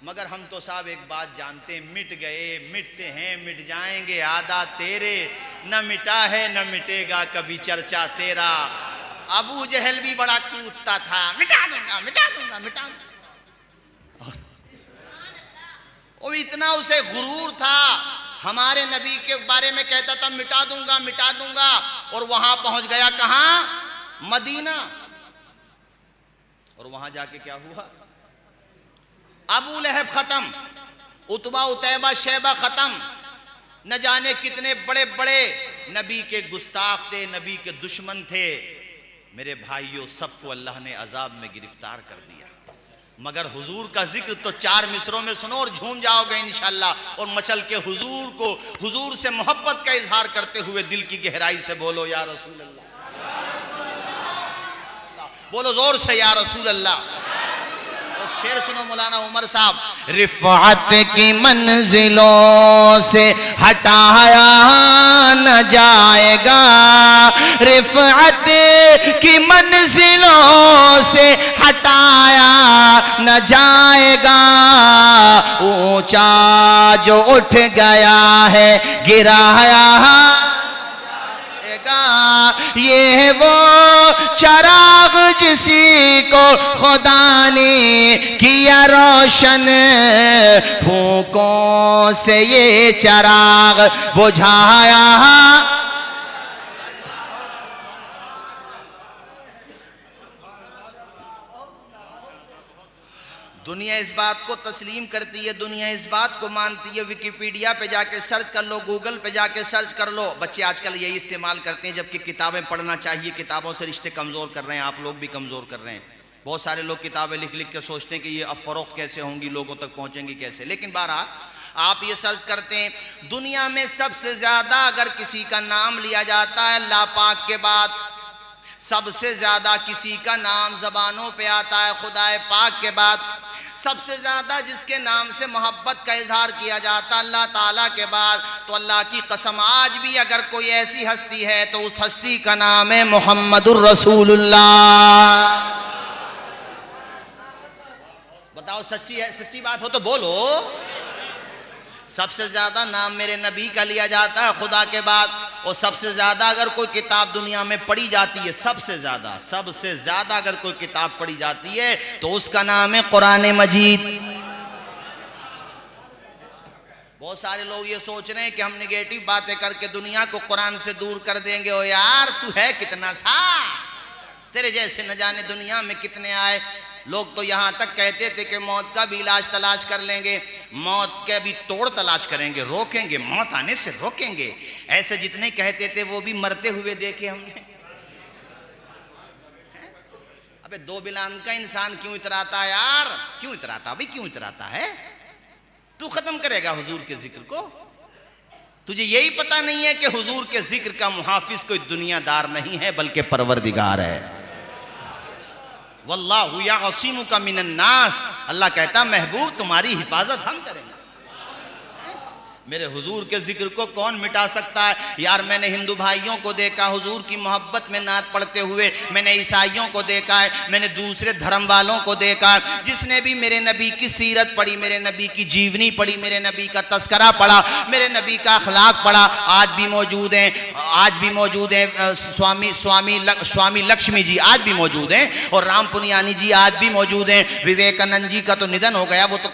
मगर हम तो साहब एक बात जानते हैं, मिट गए, मिटते हैं, मिट जाएंगे आदा तेरे, न मिटा है न मिटेगा कभी चर्चा तेरा। अबू जहल भी बड़ा कूदता था, मिटा दूंगा मिटा दूंगा मिटा दूंगा, और इतना उसे गुरूर था, हमारे नबी के बारे में कहता था मिटा दूंगा मिटा दूंगा, और वहां पहुंच गया कहां? मदीना। और वहां जाके क्या हुआ? अबू लहब खत्म, उतबा उतैबा शैबा खत्म, न जाने कितने बड़े बड़े नबी के गुस्ताख थे, नबी के दुश्मन थे, मेरे भाइयों, सबको अल्लाह ने अजाब में गिरफ्तार कर दिया, मगर हुजूर का जिक्र तो 4 मिसरों में सुनो और झूम जाओगे इंशाअल्लाह। और मचल के हुजूर को, हुजूर से मोहब्बत का इजहार करते हुए दिल की गहराई से बोलो या रसूल अल्लाह, बोलो जोर से या रसूल अल्लाह। और शेर सुनो मौलाना उमर साहब, रिफ़अत की मंजिलों से हटाया न जाएगा, रिफ़अत की मंजिलों से हटाया न जाएगा, ऊंचा जो उठ गया है गिराया ये वो चराग जिसी को खुदा ने किया रोशन, फूकों से ये चराग बुझाया। दुनिया इस बात को तस्लीम करती है, दुनिया इस बात को मानती है। विकिपीडिया पे जाके सर्च कर लो, गूगल पे जाके सर्च कर लो। बच्चे आजकल यही इस्तेमाल करते हैं, जबकि किताबें पढ़ना चाहिए। किताबों से रिश्ते कमज़ोर कर रहे हैं, आप लोग भी कमज़ोर कर रहे हैं। बहुत सारे लोग किताबें लिख लिख के सोचते हैं कि ये अब फ़रोख्त कैसे होंगी, लोगों तक पहुँचेंगी कैसे। लेकिन बहरहाल आप ये सर्च करते हैं, दुनिया में सबसे ज़्यादा अगर किसी का नाम लिया जाता है अल्लाह पाक के बाद, सबसे ज़्यादा किसी का नाम ज़बानों पे आता है खुदाए पाक के बाद, सबसे ज्यादा जिसके नाम से मोहब्बत का इजहार किया जाता अल्लाह ताला के बाद, तो अल्लाह की कसम आज भी अगर कोई ऐसी हस्ती है तो उस हस्ती का नाम है मोहम्मदुर रसूलुल्लाह। बताओ सच्ची है, सच्ची बात हो तो बोलो। सबसे ज्यादा नाम मेरे नबी का लिया जाता है खुदा के बाद, और सबसे ज्यादा अगर कोई किताब दुनिया में पढ़ी जाती है, सबसे ज्यादा अगर कोई किताब पढ़ी जाती है तो उसका नाम है कुरान मजीद। बहुत सारे लोग ये सोच रहे हैं कि हम नेगेटिव बातें करके दुनिया को कुरान से दूर कर देंगे। ओ यार, तू है कितना सा, तेरे जैसे न जाने दुनिया में कितने आए। लोग तो यहाँ तक कहते थे कि मौत का भी इलाज तलाश कर लेंगे, मौत के भी तोड़ तलाश करेंगे, रोकेंगे, मौत आने से रोकेंगे। ऐसे जितने कहते थे वो भी मरते हुए देखे हमने। अबे दो बिलान का इंसान क्यों इतराता है यार, क्यों इतराता भाई, क्यों इतराता है? तू खत्म करेगा हुजूर के जिक्र को? तुझे यही पता नहीं है कि हुजूर के जिक्र का मुहाफिज कोई दुनियादार नहीं है बल्कि परवरदिगार है। वल्लाहु यासिमुका मिनन नास, अल्लाह कहता महबूब तुम्हारी हिफाजत हम करेंगे। मेरे हुजूर के जिक्र को कौन मिटा सकता है? यार मैंने हिंदू भाइयों को देखा हुजूर की मोहब्बत में नात पढ़ते हुए, मैंने ईसाइयों को देखा है, मैंने दूसरे धर्म वालों को देखा है। जिसने भी मेरे नबी की सीरत पढ़ी, मेरे नबी की जीवनी पढ़ी, मेरे नबी का तस्करा पढ़ा, मेरे नबी का अखलाक पढ़ा, आज भी मौजूद हैं, आज भी मौजूद हैं। स्वामी लक्ष्मी जी आज भी मौजूद हैं, और राम पुनियानी जी आज भी मौजूद हैं। विवेकानंद जी का तो निधन हो गया, वो तो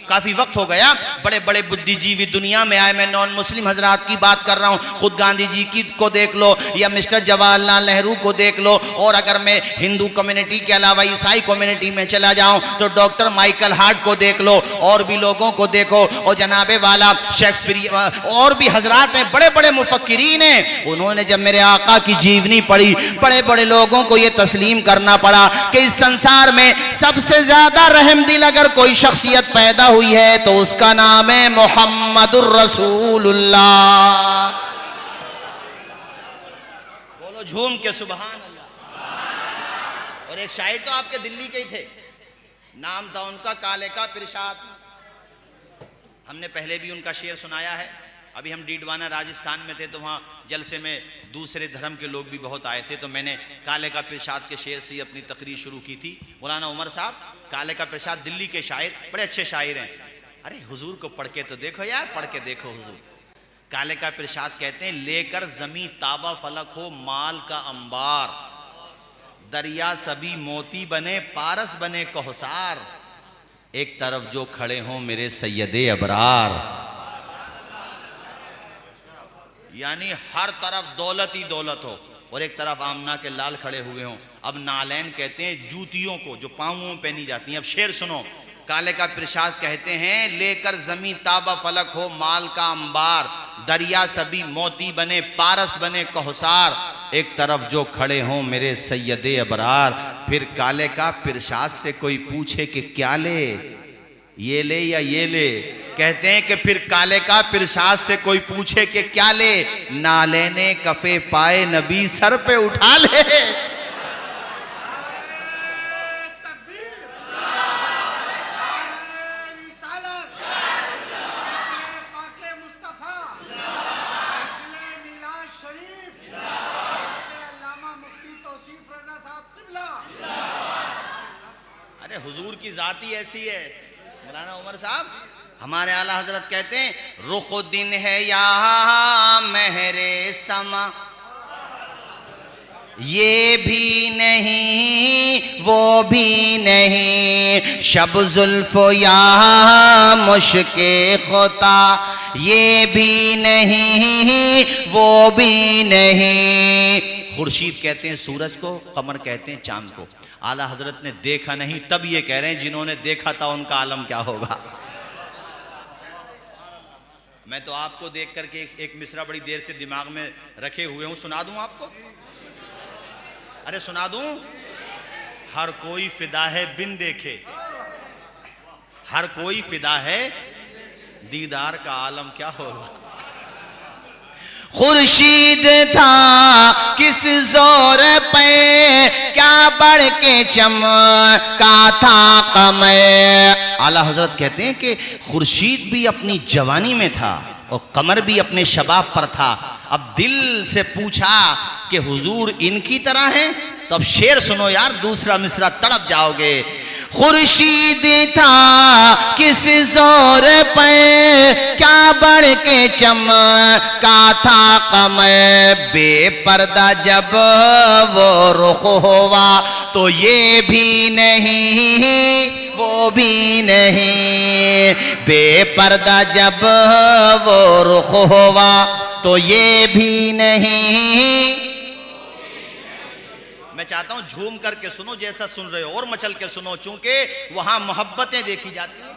काफी वक्त हो गया। बड़े बड़े बुद्धिजीवी दुनिया में आए, मैं नॉन मुस्लिम हजरात की बात कर रहा हूँ। खुद गांधी जी की को देख लो, या मिस्टर जवाहरलाल नेहरू को देख लो, और अगर मैं हिंदू कम्युनिटी के अलावा ईसाई कम्युनिटी में चला जाऊं तो डॉक्टर माइकल हार्ट को देख लो, और भी लोगों को देखो, और जनाबे वाला शेक्सपियर, और भी हजरात हैं, बड़े बड़े मुफक्किरीन हैं। उन्होंने जब मेरे आका की जीवनी पढ़ी, बड़े बड़े लोगों को यह तस्लीम करना पड़ा कि इस संसार में सबसे ज्यादा रहमदिल अगर कोई शख्सियत पैदा हुई है तो उसका नाम है मोहम्मदुर रसूलुल्लाह। बोलो झूम के सुभान अल्लाह। और एक शायर तो आपके दिल्ली के ही थे, नाम था उनका काले का पिरशाद। हमने पहले भी उनका शेर सुनाया है। अभी हम डीडवाना राजस्थान में थे तो वहाँ जलसे में दूसरे धर्म के लोग भी बहुत आए थे, तो मैंने काले का पिरशाद के शेर से अपनी तकरीर शुरू की थी। मौलाना उमर साहब, काले का पिरशाद दिल्ली के शायर, बड़े अच्छे शायर हैं। अरे हुजूर को पढ़ के तो देखो यार, पढ़ के देखो हुजूर। काले का पिरशाद कहते हैं, लेकर जमी ताबा फलक हो माल का अंबार, दरिया सभी मोती बने पारस बने कोहसार, एक तरफ जो खड़े हों मेरे सैयदे अबरार। यानी हर तरफ दौलत ही दौलत हो और एक तरफ आमना के लाल खड़े हुए हों। अब नालैन कहते हैं जूतियों को जो पांवों में पहनी जाती हैं। अब शेर सुनो, काले का पिरशाद कहते हैं, लेकर जमी ताबा फलक हो माल का अंबार, दरिया सभी मोती बने पारस बने कोहसार, एक तरफ जो खड़े हों मेरे सैयदे अबरार, फिर काले का पिरशाद से कोई पूछे कि क्या ले, ये ले या ये ले। कहते हैं कि फिर काले का पिरशाद से कोई पूछे कि क्या ले, ना लेने कफे पाए नबी सर पे उठा ले। अरे हुजूर की जात ही ऐसी है। मौलाना उमर साहब, हमारे आला हजरत कहते हैं, रुख दिन है या महरे समा, ये भी नहीं वो भी नहीं, शब जुल्फो या मुश्के खुता, ये भी नहीं वो भी नहीं। खुर्शीद कहते हैं सूरज को, कमर कहते हैं चांद को। आला हजरत ने देखा नहीं, तब ये कह रहे हैं जिन्होंने देखा था उनका आलम क्या होगा। मैं तो आपको देख करके एक मिसरा बड़ी देर से दिमाग में रखे हुए हूं, सुना दूं आपको? अरे सुना दूं? हर कोई फिदा है बिन देखे, हर कोई फिदा है, दीदार का आलम क्या होगा। खुर्शीद था किस जोर पे, क्या बढ़ के चमका था कमर। आला हजरत कहते हैं कि खुर्शीद भी अपनी जवानी में था और कमर भी अपने शबाब पर था। अब दिल से पूछा कि हुजूर इनकी तरह हैं, तो अब शेर सुनो यार, दूसरा मिसरा तड़प जाओगे। खुर्शीद था किस जोर पे, क्या बढ़ के चमका था कमर, बेपर्दा जब वो रुख हुआ, तो ये भी नहीं वो भी नहीं, बेपर्दा जब वो रुख हुआ, तो ये भी नहीं। मैं चाहता हूं झूम करके सुनो, जैसा सुन रहे हो, और मचल के सुनो, चूंकि वहां मोहब्बतें देखी जाती हैं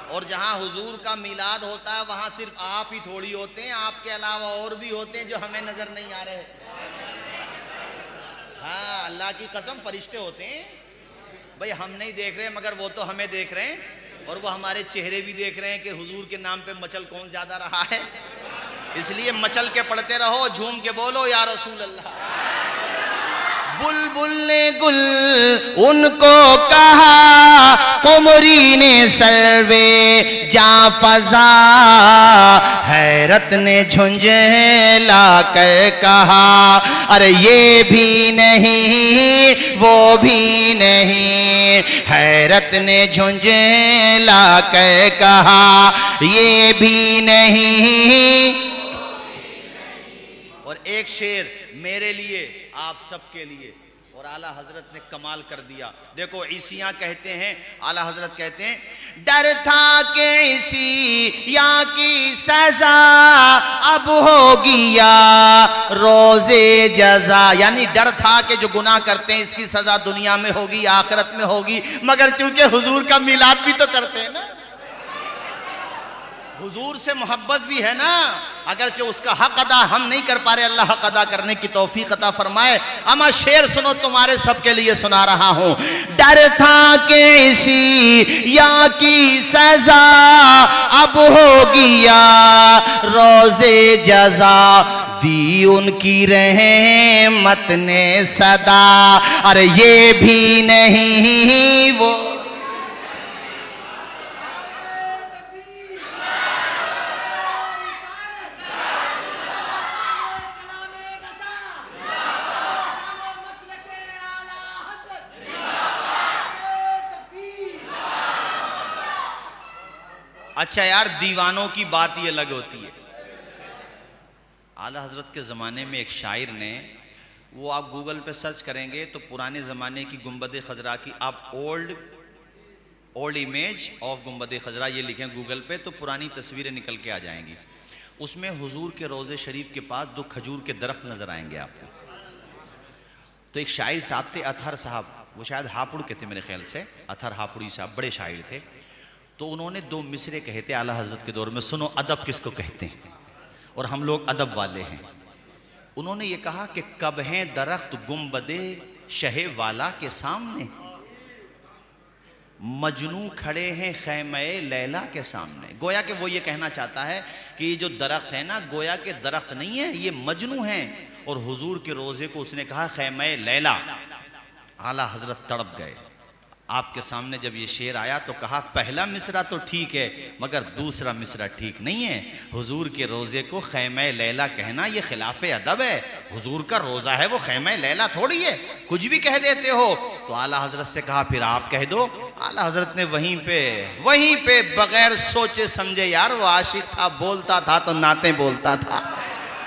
और जहां हुजूर का मिलाद होता है वहां सिर्फ आप ही थोड़ी होते हैं, आपके अलावा और भी होते हैं जो हमें नजर नहीं आ रहे। हाँ, अल्लाह की कसम, फरिश्ते होते हैं भाई, हम नहीं देख रहे मगर वो तो हमें देख रहे हैं, और वो हमारे चेहरे भी देख रहे हैं कि हुजूर के नाम पे मचल कौन ज्यादा रहा है। इसलिए मचल के पढ़ते रहो, झूम के बोलो या रसूल अल्लाह। बुलबुल ने गुल उनको कहा, कुमरी ने सर्वे जा फजा, हैरत ने झुंझला कर कहा, अरे ये भी नहीं वो भी नहीं, हैरत ने झुंझला कर कहा, ये भी नहीं। और एक शेर मेरे लिए, आप सबके लिए, और आला हजरत ने कमाल कर दिया। देखो ईसियां कहते हैं, आला हजरत कहते हैं, डर था कि ईसिया की सजा अब होगी या रोजे जजा, यानी डर था कि जो गुनाह करते हैं इसकी सजा दुनिया में होगी, आखिरत में होगी, मगर चूंकि हुजूर का मिलाद भी तो करते हैं ना, हुजूर से मोहब्बत भी है ना, अगरचे उसका हक अदा हम नहीं कर पा रहे, अल्लाह हक अदा करने की तौफीक अता फरमाए। अमा शेर सुनो, तुम्हारे सबके लिए सुना रहा हूं। डर था कि ईसिया की सजा अब होगी या रोजे जजा, दी उनकी रहमत ने सदा, अरे ये भी नहीं वो। अच्छा यार, दीवानों की बात ही अलग होती है। आला हजरत के ज़माने में एक शायर ने, वो आप गूगल पे सर्च करेंगे तो पुराने ज़माने की गुंबद खजरा की, आप ओल्ड इमेज ऑफ गुंबद खजरा ये लिखें गूगल पे तो पुरानी तस्वीरें निकल के आ जाएंगी। उसमें हुजूर के रोज़े शरीफ के पास 2 खजूर के दरख्त नज़र आएंगे आपको। तो एक शायर साहब थे, अतहर साहब, वो शायद हापुड़ के थे मेरे ख्याल से, अतहर हापुड़ी साहब बड़े शायर थे। तो उन्होंने 2 मिसरे कहे थे आला हजरत के दौर में। सुनो अदब किसको कहते हैं, और हम लोग अदब वाले हैं। उन्होंने ये कहा कि कब हैं दरख्त गुंबदे शहे वाला के सामने, मजनू खड़े हैं खैमे लैला के सामने। गोया कि वो ये कहना चाहता है कि ये जो दरख्त है ना, गोया के दरख्त नहीं है, ये मजनू हैं। और हुजूर के रोजे को उसने कहा खैमे लैला। आला हजरत तड़प गए। आपके सामने जब ये शेर आया तो कहा पहला मिसरा तो ठीक है मगर दूसरा मिसरा ठीक नहीं है। हुजूर के रोजे को खैमे लैला कहना ये खिलाफे अदब है। हुजूर का रोजा है, वो खैमे लैला थोड़ी है, कुछ भी कह देते हो। तो आला हजरत से कहा फिर आप कह दो। आला हजरत ने वहीं पे बगैर सोचे समझे, यार वो आशिक था, बोलता था तो नाते बोलता था,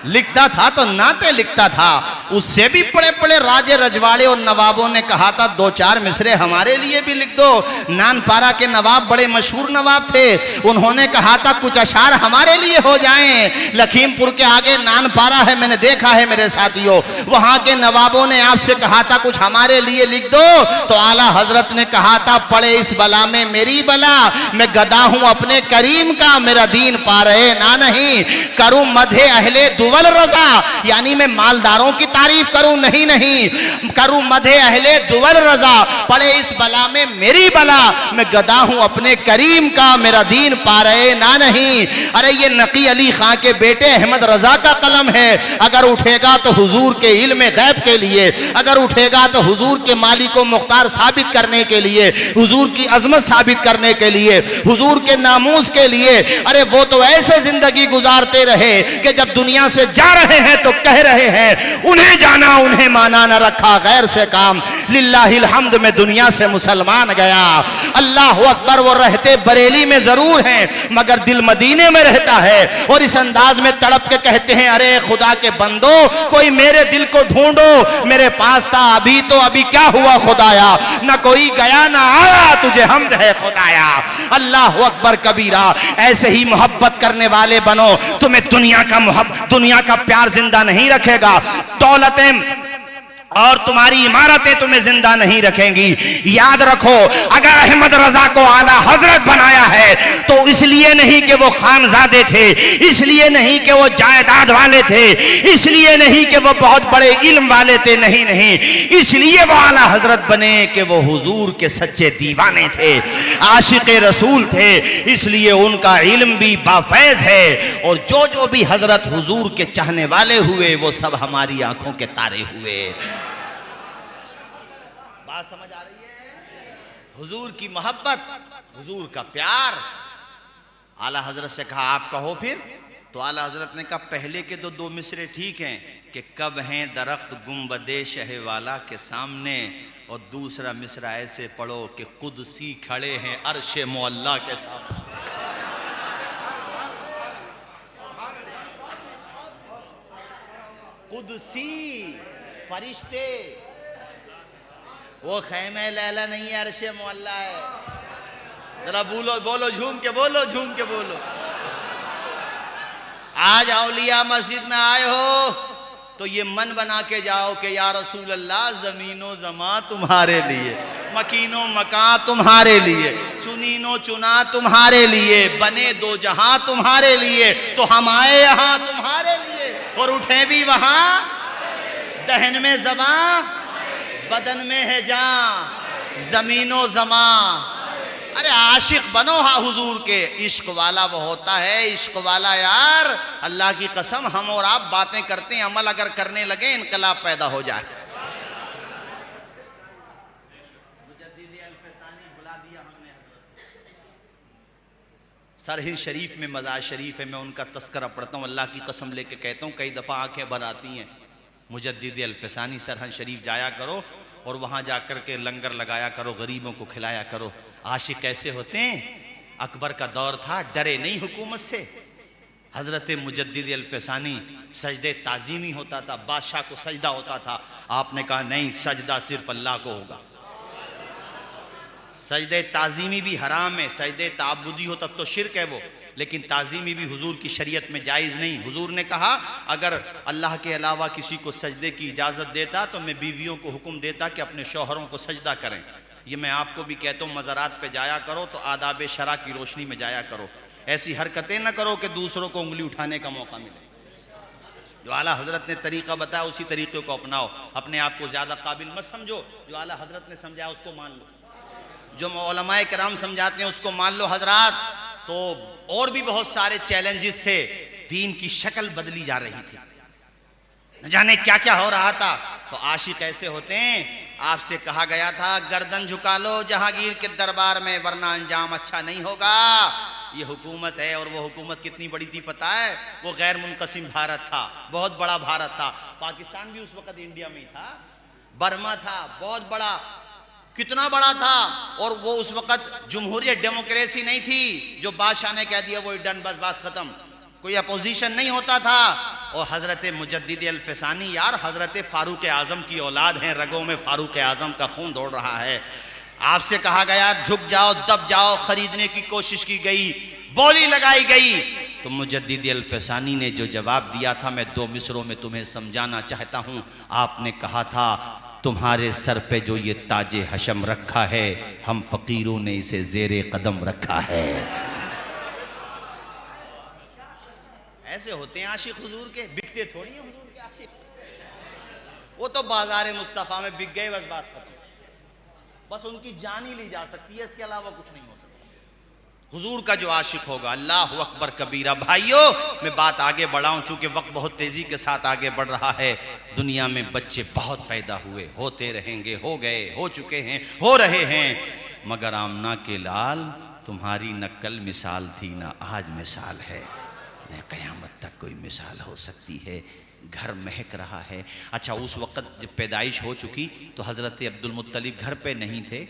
लिखता था तो नाते लिखता था। उससे भी बड़े बड़े राजे रजवाड़े और नवाबों ने कहा था दो चार मिसरे हमारे लिए भी लिख दो। नानपारा के नवाब बड़े मशहूर नवाब थे, उन्होंने कहा था कुछ अशार हमारे लिए हो जाएं। लखीमपुर के आगे नानपारा है, मैंने देखा है मेरे साथियों, वहां के नवाबों ने आपसे कहा था कुछ हमारे लिए लिख दो। तो आला हजरत ने कहा था पड़े इस बला में मेरी बला, मैं गदा हूं अपने करीम का, मेरा दीन पा रहे ना नहीं। करूं मधे अहले दुवल रजा, यानी मैं मालदारों की तारीफ करूं, नहीं करूं मधे अहले दुवल रजा, पड़े इस बला में मेरी बला, मैं गदा हूं अपने करीम का, मेरा दीन पा रहे ना नहीं। अरे ये नकी अली खां के बेटे अहमद रजा का कलम है। अगर उठेगा तो हुजूर के इल्म गैब के लिए, अगर उठेगा तो हुजूर के मालिक को मुख्तार साबित करने के लिए, हुजूर की अजमत साबित करने के लिए, हुजूर के नामूस के लिए। अरे वो तो ऐसे जिंदगी गुजारते रहे कि जब दुनिया से जा रहे हैं तो कह रहे हैं उन्हें जाना उन्हें माना, न रखा गैर से काम, लिल्लाहिल हम्द में दुनिया से मुसलमान गया। अल्लाह अकबर। वो रहते बरेली में जरूर हैं मगर दिल मदीने में रहता है। और इस अंदाज में तड़प के कहते हैं अरे खुदा के बंदो कोई मेरे दिल को ढूंढो, मेरे पास था अभी तो अभी क्या हुआ खुदाया, न कोई गया ना आया, तुझे हम्द है खुदाया। अल्लाह अकबर कबीरा। ऐसे ही मोहब्बत करने वाले बनो, तुम्हें दुनिया का प्यार जिंदा नहीं रखेगा, दौलतें और तुम्हारी इमारतें तुम्हें जिंदा नहीं रखेंगी। याद रखो अगर अहमद रजा को आला हजरत बनाया है तो इसलिए नहीं कि वो खानजादे थे, इसलिए नहीं कि वो जायदाद वाले थे, इसलिए नहीं कि वो बहुत बड़े इल्म वाले थे, नहीं, इसलिए वो आला हजरत बने कि वो हुजूर के सच्चे दीवाने थे, आशिक रसूल थे, इसलिए उनका इल्म भी बाफैज है। और जो भी हजरत हुजूर के चाहने वाले हुए वो सब हमारी आंखों के तारे हुए। बात समझ आ रही है? हुजूर की मोहब्बत, हुजूर का प्यार। आला हजरत से कहा आप कहो फिर। तो आला हजरत ने कहा पहले के दो मिसरे ठीक हैं कि कब हैं दरख्त गुंबदे शहे वाला के सामने, और दूसरा मिसरा ऐसे पढ़ो कि कुदसी खड़े हैं अर्शे मुअल्ला के सामने। कुदसी फरिश्ते, वो खैमे लैला नहीं है, अर्शे मुअल्ला है। जरा बोलो झूम के बोलो। आज औलिया मस्जिद में आए हो तो ये मन बना के जाओ कि या रसूल अल्लाह जमीनो जमा तुम्हारे लिए, मकीनो मका तुम्हारे लिए, चुनीनो चुना तुम्हारे लिए, बने दो जहां तुम्हारे लिए, तो हम आए यहां तुम्हारे लिए और उठे भी वहां। दहन में जमा बदन में है जान, जमीनो जमा। अरे आशिक बनो हा हुजूर के। इश्क वाला वो होता है, इश्क वाला यार अल्लाह की कसम हम और आप बातें करते हैं, अमल अगर करने लगे इनकलाब पैदा हो जाए। बुला दिया हमने। सरहिंद शरीफ में मज़ार शरीफ है, मैं उनका तस्करा पढ़ता हूँ, अल्लाह की कसम लेके कहता हूँ कई दफ़ा आंखें भर आती हैं। मुजद्दिद अल्फसानी सरहिंद शरीफ जाया करो और वहाँ जाकर के लंगर लगाया करो, गरीबों को खिलाया करो। आशिक कैसे होते हैं? अकबर का दौर था, डरे नहीं हुकूमत से। हज़रत मुजद्दिद अल्फसानी सजदे ताज़ीमी होता था, बादशाह को सजदा होता था। आपने कहा नहीं, सजदा सिर्फ अल्लाह को होगा। सजदे ताज़ीमी भी हराम है, सजदे ताबुदी हो तब तो शिरक है वो, लेकिन ताज़ीमी भी हुजूर की शरीयत में जायज़ नहीं। हुजूर ने कहा अगर अल्लाह के अलावा किसी को सजदे की इजाज़त देता तो मैं बीवियों को हुक्म देता कि अपने शौहरों को सजदा करें। ये मैं आपको भी कहता हूँ, मज़ारात पे जाया करो तो आदाब शरा की रोशनी में जाया करो, ऐसी हरकतें ना करो कि दूसरों को उंगली उठाने का मौका मिले। जो आला हजरत ने तरीका बताया उसी तरीके को अपनाओ। अपने आप को ज़्यादा काबिल मत समझो, जो आला हजरत ने समझाया उसको मान लो, जो उलमाए किराम समझाते हैं उसको मान लो हजरात। तो और भी बहुत सारे चैलेंजेस थे, दीन की शक्ल बदली जा रही थी, न जाने क्या क्या हो रहा था। तो आशिक ऐसे होते हैं, आपसे कहा गया था गर्दन झुका लो जहांगीर के दरबार में, वरना अंजाम अच्छा नहीं होगा। ये हुकूमत है, और वो हुकूमत कितनी बड़ी थी पता है? वो गैर मुनक़सिम भारत था, बहुत बड़ा भारत था। पाकिस्तान भी उस वक्त इंडिया में था, बर्मा था, बहुत बड़ा, कितना बड़ा था। और वो उस वक्त जमहूरियत डेमोक्रेसी नहीं थी, जो बादशाह ने कह दिया वो डन, बस बात खत्म, कोई अपोजिशन नहीं होता था। और हजरत मुजद्दिद अल-फ़सानी यार हजरत फारूक आज़म की औलाद हैं, रगों में फारूक आज़म का खून दौड़ रहा है। आपसे कहा गया झुक जाओ, दब जाओ, खरीदने की कोशिश की गई, बोली लगाई गई। तो मुजद्दिद अल-फ़सानी ने जो जवाब दिया था, मैं 2 मिसरों में तुम्हें समझाना चाहता हूं। आपने कहा था तुम्हारे सर पे जो ये ताजे हशम रखा है, हम फकीरों ने इसे ज़ेरे कदम रखा है। ऐसे होते हैं आशिक हुजूर के, बिकते थोड़ी हैं हुजूर के आशिक। वो तो बाजार मुस्तफ़ा में बिक गए, बस बात खत्म, बस उनकी जान ही ली जा सकती है, इसके अलावा कुछ नहीं हो सकता। हुजूर का जो आशिक होगा, अल्लाह अकबर कबीरा। भाइयों मैं बात आगे बढ़ाऊं, चूंकि वक्त बहुत तेजी के साथ आगे बढ़ रहा है। दुनिया में बच्चे बहुत पैदा हुए, होते रहेंगे, हो गए, हो चुके हैं, हो रहे हैं, मगर आमना के लाल तुम्हारी न कल मिसाल थी, न आज मिसाल है, न क़यामत तक कोई मिसाल हो सकती है। घर महक रहा है। अच्छा, उस वक़्त जब पैदाइश हो चुकी तो हज़रत अब्दुल मुत्तलिब घर पे नहीं थे।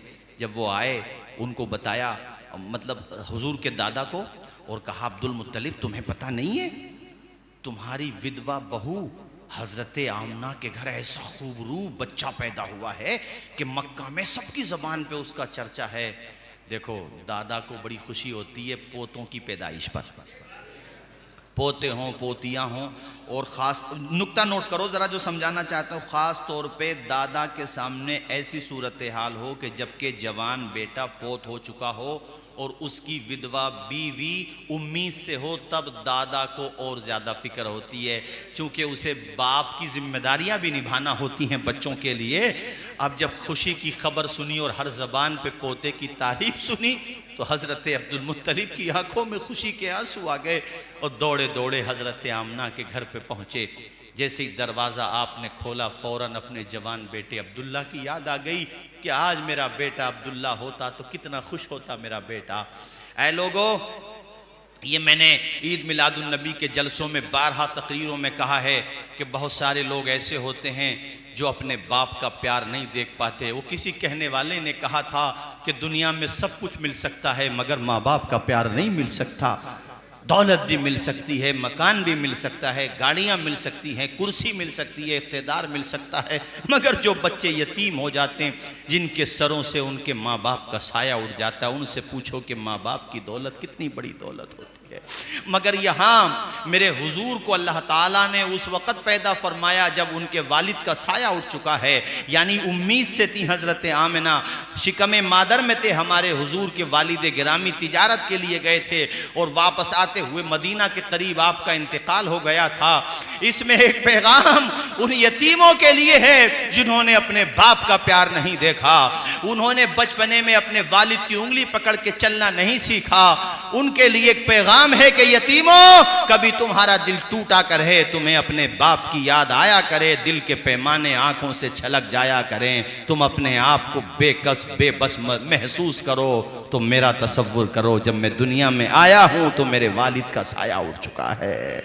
जब वो आए उनको बताया, मतलब हुजूर के दादा को, और कहा अब्दुल मुत्तलिब तुम्हें पता नहीं है तुम्हारी विधवा बहू हज़रत आमना के घर ऐसा खूबरूप बच्चा पैदा हुआ है कि मक्का में सबकी ज़बान पे उसका चर्चा है। देखो दादा को बड़ी खुशी होती है पोतों की पैदाइश पर, पोते हों पोतियाँ हों। और ख़ास नुक्ता नोट करो ज़रा, जो समझाना चाहता हूँ, ख़ास तौर पे दादा के सामने ऐसी सूरत हाल हो कि जबकि जवान बेटा फोत हो चुका हो और उसकी विधवा बीवी उम्मीद से हो, तब दादा को और ज़्यादा फ़िक्र होती है, चूँकि उसे बाप की जिम्मेदारियाँ भी निभाना होती हैं बच्चों के लिए। अब जब खुशी की खबर सुनी और हर ज़बान पे पोते की तारीफ सुनी तो हज़रत अब्दुल मुत्तलिब की आंखों में खुशी के आंसू आ गए और दौड़े दौड़े हज़रत आमना के घर पे पहुँचे। जैसे ही दरवाज़ा आपने खोला, फ़ौरन अपने जवान बेटे अब्दुल्ला की याद आ गई कि आज मेरा बेटा अब्दुल्ला होता तो कितना खुश होता मेरा बेटा। ऐ लोगों, ये मैंने ईद मिलादुन नबी के जलसों में 12 तकरीरों में कहा है कि बहुत सारे लोग ऐसे होते हैं जो अपने बाप का प्यार नहीं देख पाते। वो किसी कहने वाले ने कहा था कि दुनिया में सब कुछ मिल सकता है मगर माँ बाप का प्यार नहीं मिल सकता। दौलत भी मिल सकती है, मकान भी मिल सकता है, गाड़ियाँ मिल सकती हैं, कुर्सी मिल सकती है, इक़्तिदार मिल सकता है, मगर जो बच्चे यतीम हो जाते हैं, जिनके सरों से उनके माँ बाप का साया उड़ जाता है, उनसे पूछो कि माँ बाप की दौलत कितनी बड़ी दौलत होती है। मगर यहाँ मेरे हुजूर को अल्लाह ताला ने उस वक़्त पैदा फरमाया जब उनके वालिद का साया उठ चुका है, यानी उम्मीद से थी हज़रत आमिना, शिकम मादर में थे हमारे हुजूर के वालिद गिरामी, तिजारत के लिए गए थे और वापस आते हुए मदीना के करीब आपका इंतकाल हो गया था। इसमें एक पैगाम उन यतीमों के लिए है जिन्होंने अपने बाप का प्यार नहीं देखा, उन्होंने बचपने में अपने वालिद की उंगली पकड़ के चलना नहीं सीखा। उनके लिए एक पैगाम है कि यतीमों, कभी तुम्हारा दिल टूटा करे, तुम्हें अपने बाप की याद आया करे, दिल के पैमाने आंखों से छलक जाया करें, तुम अपने आप को बेकस बेबस महसूस करो तो मेरा तसव्वुर करो, जब मैं दुनिया में आया हूं तो मेरे वालिद का साया उठ चुका है।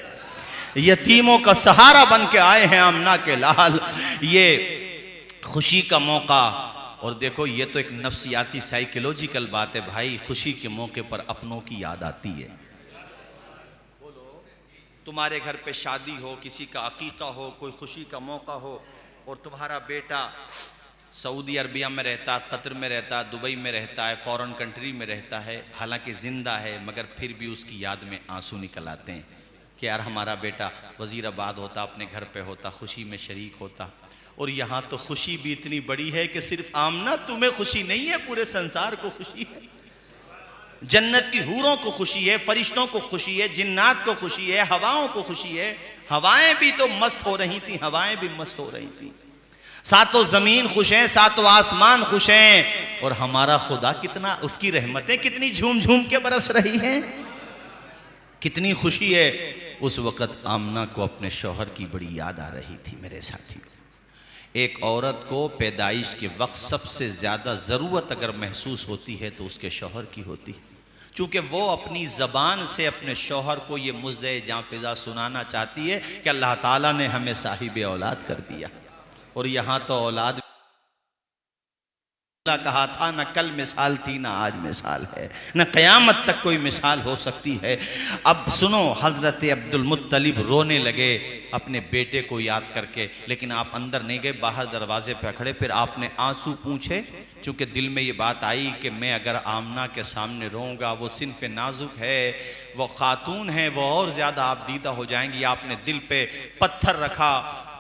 यतीमों का सहारा बन के आए हैं आमना के लाल। ये खुशी का मौका, और देखो ये तो एक नफ्सियाती साइकोलॉजिकल बात है भाई, खुशी के मौके पर अपनों की याद आती है। बोलो, तुम्हारे घर पे शादी हो, किसी का अकीका हो, कोई खुशी का मौका हो और तुम्हारा बेटा सऊदी अरबिया में रहता, कतर में रहता, दुबई में रहता है, फॉरेन कंट्री में रहता है, हालांकि ज़िंदा है मगर फिर भी उसकी याद में आंसू निकल आते हैं कि यार हमारा बेटा वज़ीराबाद होता, अपने घर पे होता, खुशी में शरीक होता। और यहाँ तो खुशी भी इतनी बड़ी है कि सिर्फ आमना तुम्हें खुशी नहीं है, पूरे संसार को खुशी है। जन्नत की हूरों को खुशी है, फरिश्तों को खुशी है, जिन्नात को खुशी है, हवाओं को खुशी है। हवाएं भी तो मस्त हो रही थी, हवाएं भी मस्त हो रही थी। सातों जमीन खुश हैं, सातों आसमान खुश हैं, और हमारा खुदा कितना, उसकी रहमतें कितनी झूम झूम के बरस रही हैं, कितनी खुशी है। उस वक़्त आमना को अपने शौहर की बड़ी याद आ रही थी। मेरे साथियों, एक औरत को पैदाइश के वक्त सबसे ज़्यादा ज़रूरत अगर महसूस होती है तो उसके शौहर की होती है, चूँकि वो अपनी ज़बान से अपने शौहर को ये मुज़्दे जाफ़िज़ा सुनाना चाहती है कि अल्लाह ताला ने हमें साहिब औलाद कर दिया। और यहाँ तो औलाद कहा था, न कल मिसाल थी न आज मिसाल है, न क़यामत तक कोई मिसाल हो सकती है। अब सुनो, हज़रत अब्दुल मुत्तलिब रोने लगे अपने बेटे को याद करके, लेकिन आप अंदर नहीं गए, बाहर दरवाजे पर खड़े। फिर आपने आंसू पूछे, चूँकि दिल में ये बात आई कि मैं अगर आमना के सामने रोऊंगा, वो सिनफ नाजुक है, वो खातून है, वो और ज़्यादा आप दीदा हो जाएंगी। आपने दिल पे पत्थर रखा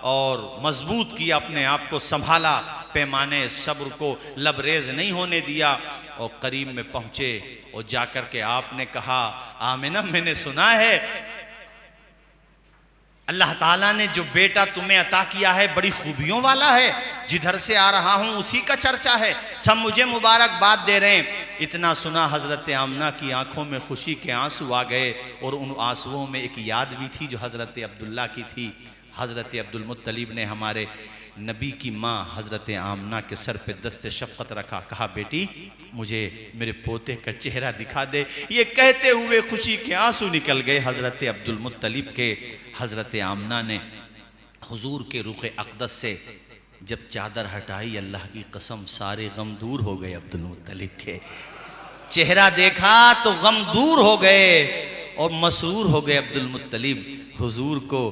और मजबूत किया, अपने आप को संभाला, पैमाने सब्र को लबरेज नहीं होने दिया, और करीब में पहुंचे और जाकर के आपने कहा, आमिना मैंने सुना है अल्लाह ताला ने जो बेटा तुम्हें अता किया है बड़ी खूबियों वाला है, जिधर से आ रहा हूं उसी का चर्चा है, सब मुझे मुबारकबाद दे रहे हैं। इतना सुना हज़रत आमना की आंखों में खुशी के आंसू आ गए, और उन आंसुओं में एक याद भी थी जो हज़रत अब्दुल्ला की थी। हज़रत अब्दुल मुत्तलिब ने हमारे नबी की माँ हज़रत आमना के सर पे दस्ते शफ़क़त रखा, कहा बेटी मुझे मेरे पोते का चेहरा दिखा दे। ये कहते हुए खुशी के आंसू निकल गए हज़रत अब्दुल मुत्तलिब के। हज़रत आमना ने हुजूर के रुख़ अक़दस से जब चादर हटाई, अल्लाह की कसम सारे गम दूर हो गए। अब्दुल मुत्तलिब के चेहरा देखा तो गम दूर हो गए और मसरूर हो गए। अब्दुल मुत्तलिब हुजूर को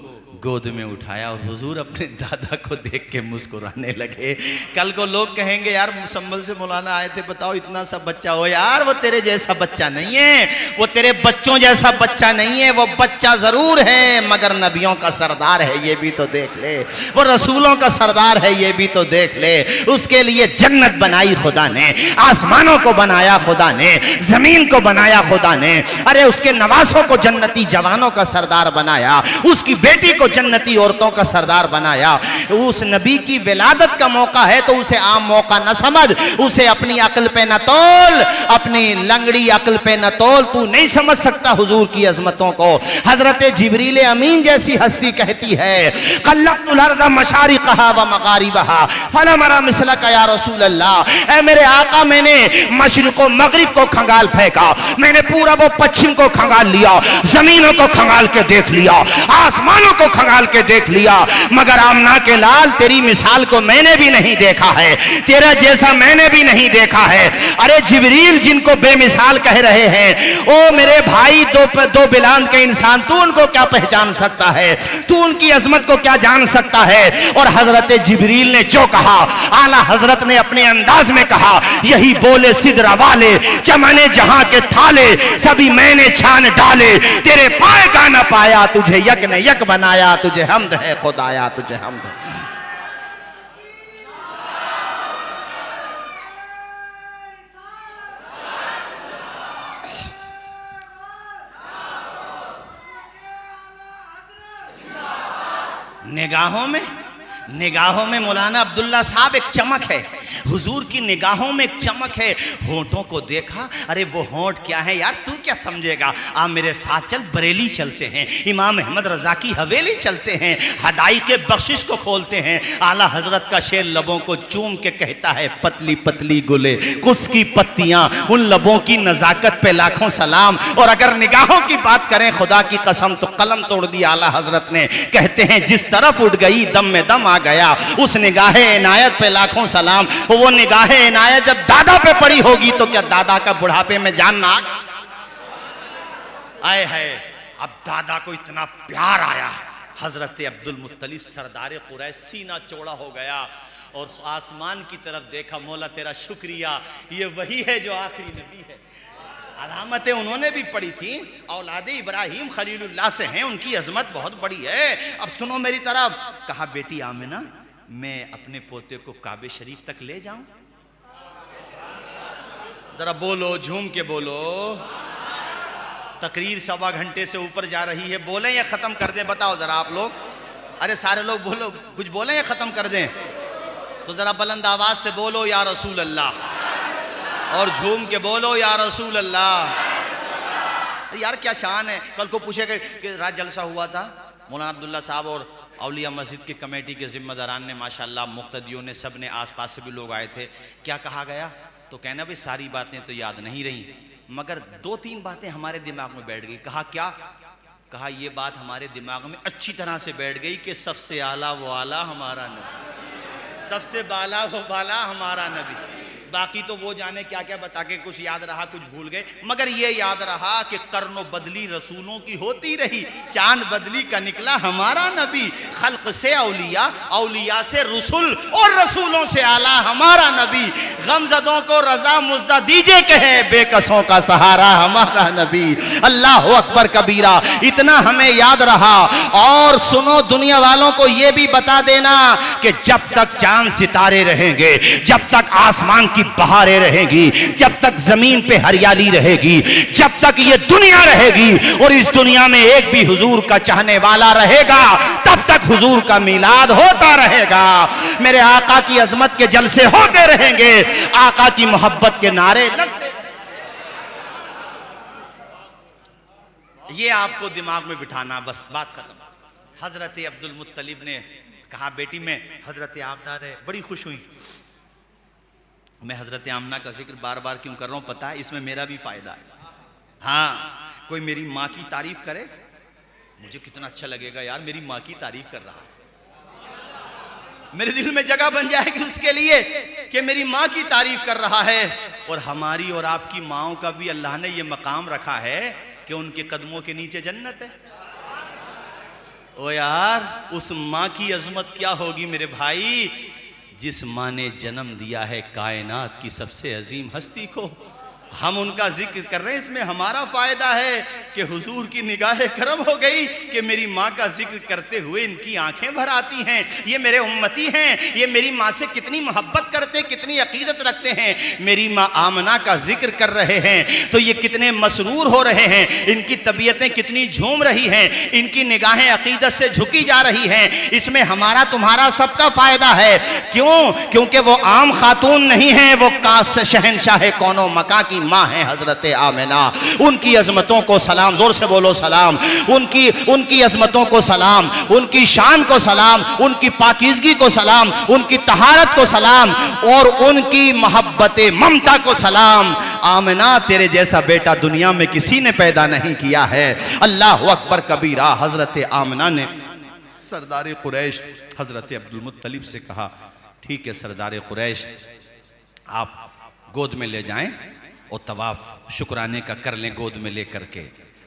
गोद में उठाया और हुजूर अपने दादा को देख के मुस्कुराने लगे। कल को लोग कहेंगे यार मुसम्मल से मौलाना आए थे, बताओ इतना सा बच्चा हो। यार वो तेरे जैसा बच्चा नहीं है, वो तेरे बच्चों जैसा बच्चा नहीं है। वो बच्चा जरूर है मगर नबियों का सरदार है, ये भी तो देख ले। वो रसूलों का सरदार है, ये भी तो देख ले। उसके लिए जन्नत बनाई खुदा ने, आसमानों को बनाया खुदा ने, जमीन को बनाया खुदा ने। अरे उसके नवासों को जन्नती जवानों का सरदार बनाया, उसकी बेटी को जन्नती औरतों का सरदार बनाया। उस नबी की विलादत का मौका है तो उसे आम मौका न समझ, उसे अपनी अक्ल पे न तोल, अपनी लंगड़ी अक्ल पे न तोल। तू नहीं समझ सकता हुजूर की अजमतों को। हजरत जिब्रील अमीन जैसी हस्ती कहती है, क़ल्लब्तुल अर्ज़ मशारिक़हा व मग़ारिबहा फलम अरा मिसलका या रसूल अल्लाह। ऐ मेरे आका, मैंने मशरिक़ व मग़रिब को खंगाल फेंका, मैंने पूरब व पश्चिम को खंगाल लिया, जमीनों को खंगाल के देख लिया, आसमानों को खंगाल के देख लिया, मगर आमना के लाल तेरी मिसाल को मैंने भी नहीं देखा है, तेरा जैसा मैंने भी नहीं देखा है। अरे जिब्रील जिनको बेमिसाल कह रहे हैं, ओ मेरे भाई दो बिलांद के इंसान, तू उनको क्या पहचान सकता है, तू उनकी अजमत को क्या जान सकता है। और हजरत जिब्रील ने जो कहा, आला हजरत ने अपने अंदाज में कहा, यही बोले सिदरा वाले, चमने जहां के थाले, सभी मैंने छान डाले, तेरे पाए का न पाया, तुझे यक ने यक बनाया, तुझे हमद है खुदाया, तुझे हमद है। निगाहों में मौलाना अब्दुल्ला साहब एक चमक है, हुजूर की निगाहों में एक चमक है। होंठों को देखा, अरे वो होंठ क्या है यार, तू क्या समझेगा। आप मेरे साथ चल, बरेली चलते हैं, इमाम अहमद रजा की हवेली चलते हैं, हदाई के बख्शिश को खोलते हैं। आला हजरत का शेर लबों को चूम के कहता है, पतली पतली गुले कुस की पत्तियां, उन लबों की नजाकत पे लाखों सलाम। और अगर निगाहों की बात करें खुदा की कसम तो कलम तोड़ दिया आला हजरत ने। कहते हैं जिस तरफ उठ गई दम में दम आ गया, उस निगाहे इनायत पे लाखों सलाम। वो निगाहे इनायत जब दादा पे पड़ी होगी तो क्या दादा का बुढ़ापे में जान ना आए है। अब दादा को इतना प्यार आया, हजरत अब्दुल मुत्तलिब सरदार कुरैश सीना चौड़ा हो गया और आसमान की तरफ देखा। मौला तेरा शुक्रिया, ये वही है जो आखिरी नबी है। अलामतें उन्होंने भी पढ़ी थी, औलादे इब्राहिम खलीलुल्लाह से हैं, उनकी अजमत बहुत बड़ी है। अब सुनो मेरी तरफ। कहा बेटी आमिना, मैं अपने पोते को काबे शरीफ तक ले जाऊं? जरा बोलो, झूम के बोलो। तकरीर 1.25 घंटे से ऊपर जा रही है, बोलें या खत्म कर दें? बताओ जरा आप लोग। अरे सारे लोग बोलो, कुछ बोलें या खत्म कर दें? तो जरा बुलंद आवाज से बोलो या रसूल अल्लाह, और झूम के बोलो या रसूल अल्लाह। यार क्या शान है। कल को पूछेगा कि रात जलसा हुआ था, मौलाना अब्दुल्ला साहब और औलिया मस्जिद की कमेटी के जिम्मेदारान ने, माशाल्लाह मुक्तदियों ने, सब ने, आसपास से भी लोग आए थे, क्या कहा गया? तो कहना भाई सारी बातें तो याद नहीं रही, मगर 2-3 बातें हमारे दिमाग में बैठ गई। कहा क्या? कहा ये बात हमारे दिमाग में अच्छी तरह से बैठ गई कि सबसे आला वो आला हमारा नबी, सबसे बाला वो बाला हमारा नबी। बाकी तो वो जाने क्या क्या बता के कुछ याद रहा, कुछ भूल गए, मगर ये याद रहा कि कर्नो बदली रसूलों की होती रही, चांद बदली का निकला हमारा नबी। खल्क से औलिया, औलिया से रसूल, और रसूलों से आला हमारा नबी। गमजदों को रजा मुज्दा दीजिए कहे, बेकसों का सहारा हमारा नबी। अल्लाह अकबर कबीरा। इतना हमें याद रहा। और सुनो, दुनिया वालों को ये भी बता देना कि जब तक चांद सितारे रहेंगे, जब तक आसमान की बहारें रहेगी, जब तक जमीन पे हरियाली रहेगी, जब तक ये दुनिया रहेगी और इस दुनिया में एक भी हुजूर का चाहने वाला रहेगा, तब तक हुजूर का मिलाद होता रहेगा। मेरे आका की अजमत के जलसे होते रहेंगे, आका की मोहब्बत के नारे लगते। ये आपको दिमाग में बिठाना, बस बात खत्म। हजरत अब्दुल मुत्तलिब ने कहा, बेटी मैं हजरत आमना ने बड़ी खुश हुई। मैं हजरत आमना का जिक्र बार बार क्यों कर रहा हूं पता है? इसमें मेरा भी फायदा है। हाँ, कोई मेरी माँ की तारीफ करे, मुझे कितना अच्छा लगेगा यार, मेरी माँ की तारीफ कर रहा है। मेरे दिल में जगह बन जाएगी उसके लिए कि मेरी माँ की तारीफ कर रहा है। और हमारी और आपकी माँओं का भी अल्लाह ने ये मकाम रखा है कि उनके कदमों के नीचे जन्नत है। ओ यार, उस माँ की अजमत क्या होगी मेरे भाई, जिस माँ ने जन्म दिया है कायनात की सबसे अजीम हस्ती को। हम उनका जिक्र कर रहे हैं, इसमें हमारा फायदा है कि हुजूर की निगाहें करम हो गई कि मेरी माँ का जिक्र करते हुए इनकी आंखें भर आती हैं। ये मेरे उम्मती हैं, ये मेरी माँ से कितनी मोहब्बत करते, कितनी अकीदत रखते हैं। मेरी माँ आमना का जिक्र कर रहे हैं तो ये कितने मसरूर हो रहे हैं, इनकी तबीयतें कितनी झूम रही हैं, इनकी निगाहें अकीदत से झुकी जा रही हैं। इसमें हमारा तुम्हारा सबका फायदा है। क्यों? क्योंकि वो आम खातून नहीं है, वो काश शहनशाह कौनो मका की माँ है हजरत आमिना। उनकी अजमतों को सलाम, जोर से बोलो सलाम। उनकी अजमतों को सलाम, उनकी शान को सलाम, उनकी पाकीज़गी को सलाम, उनकी तहारत को सलाम और उनकी मोहब्बत ममता को सलाम। आमिना, तेरे जैसा बेटा दुनिया में किसी ने पैदा नहीं किया है। अल्लाह अकबर कबीरा। हजरत आमिना ने सरदार कुरैश हजरत अब्दुल मुत्तलिब से कहा, ठीक है सरदार कुरैश, आप गोद में ले जाएं और तवाफ शुक्राने का कर लें गोद में ले करके।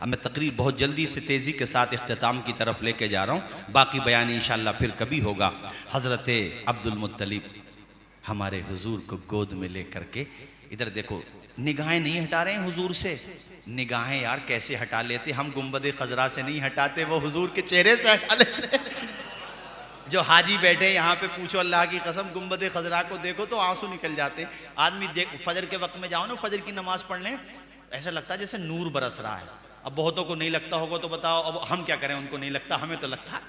अब मैं तकरीर बहुत जल्दी से तेज़ी के साथ इख्तिताम की तरफ लेके जा रहा हूँ, बाकी बयान इंशाअल्लाह फिर कभी होगा। हज़रत अब्दुल मुत्तलिब हमारे हुजूर को गोद में ले करके, इधर देखो, निगाहें नहीं हटा रहे हैं हुजूर से। निगाहें यार कैसे हटा लेते, हम गुंबद खजरा से नहीं हटाते, वो हुजूर के चेहरे से हटा लेते। जो हाजी बैठे यहाँ पे, पूछो अल्लाह की कसम, गुंबद खजरा को देखो तो आंसू निकल जाते। आदमी देख, फजर के वक्त में जाओ ना, फजर की नमाज पढ़ने, ऐसा लगता है जैसे नूर बरस रहा है। अब बहुतों को नहीं लगता होगा तो बताओ, अब हम क्या करें, उनको नहीं लगता, हमें तो लगता।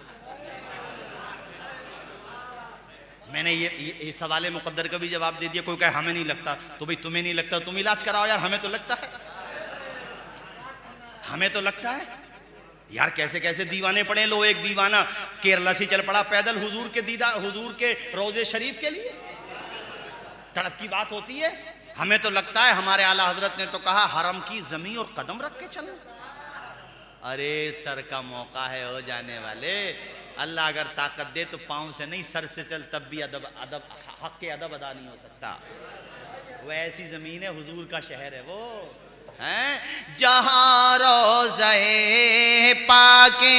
मैंने ये सवाल मुकद्दर का भी जवाब दे दिया। कोई कहे हमें नहीं लगता, तो भाई तुम्हें नहीं लगता, तुम इलाज कराओ यार, हमें तो लगता है, हमें तो लगता है यार। कैसे कैसे दीवाने पड़े लो। एक दीवाना केरला से चल पड़ा पैदल हुजूर के दीदा, हुजूर के रोजे शरीफ के लिए। तड़प की बात होती है। हमें तो लगता है, हमारे आला हजरत ने तो कहा, हरम की जमीन और कदम रख के चलो। अरे सर का मौका है हो जाने वाले, अल्लाह अगर ताकत दे तो पाँव से नहीं सर से चल, तब भी अदब हक के अदब अदा नहीं हो सकता। वो ऐसी जमीन है, हुजूर का शहर है वो, जहाँ रोज़े पाके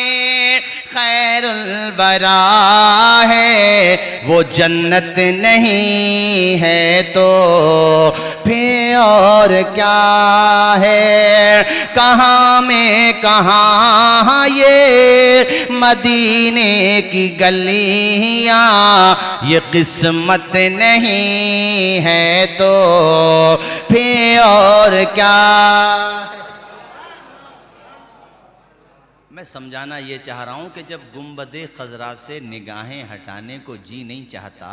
खैरुल बरा है, वो जन्नत नहीं है तो फिर और क्या है। कहाँ में कहाँ ये मदीने की गलियाँ, ये किस्मत नहीं है तो फिर और क्या। मैं समझाना ये चाह रहा हूं कि जब गुंबदे खजरा से निगाहें हटाने को जी नहीं चाहता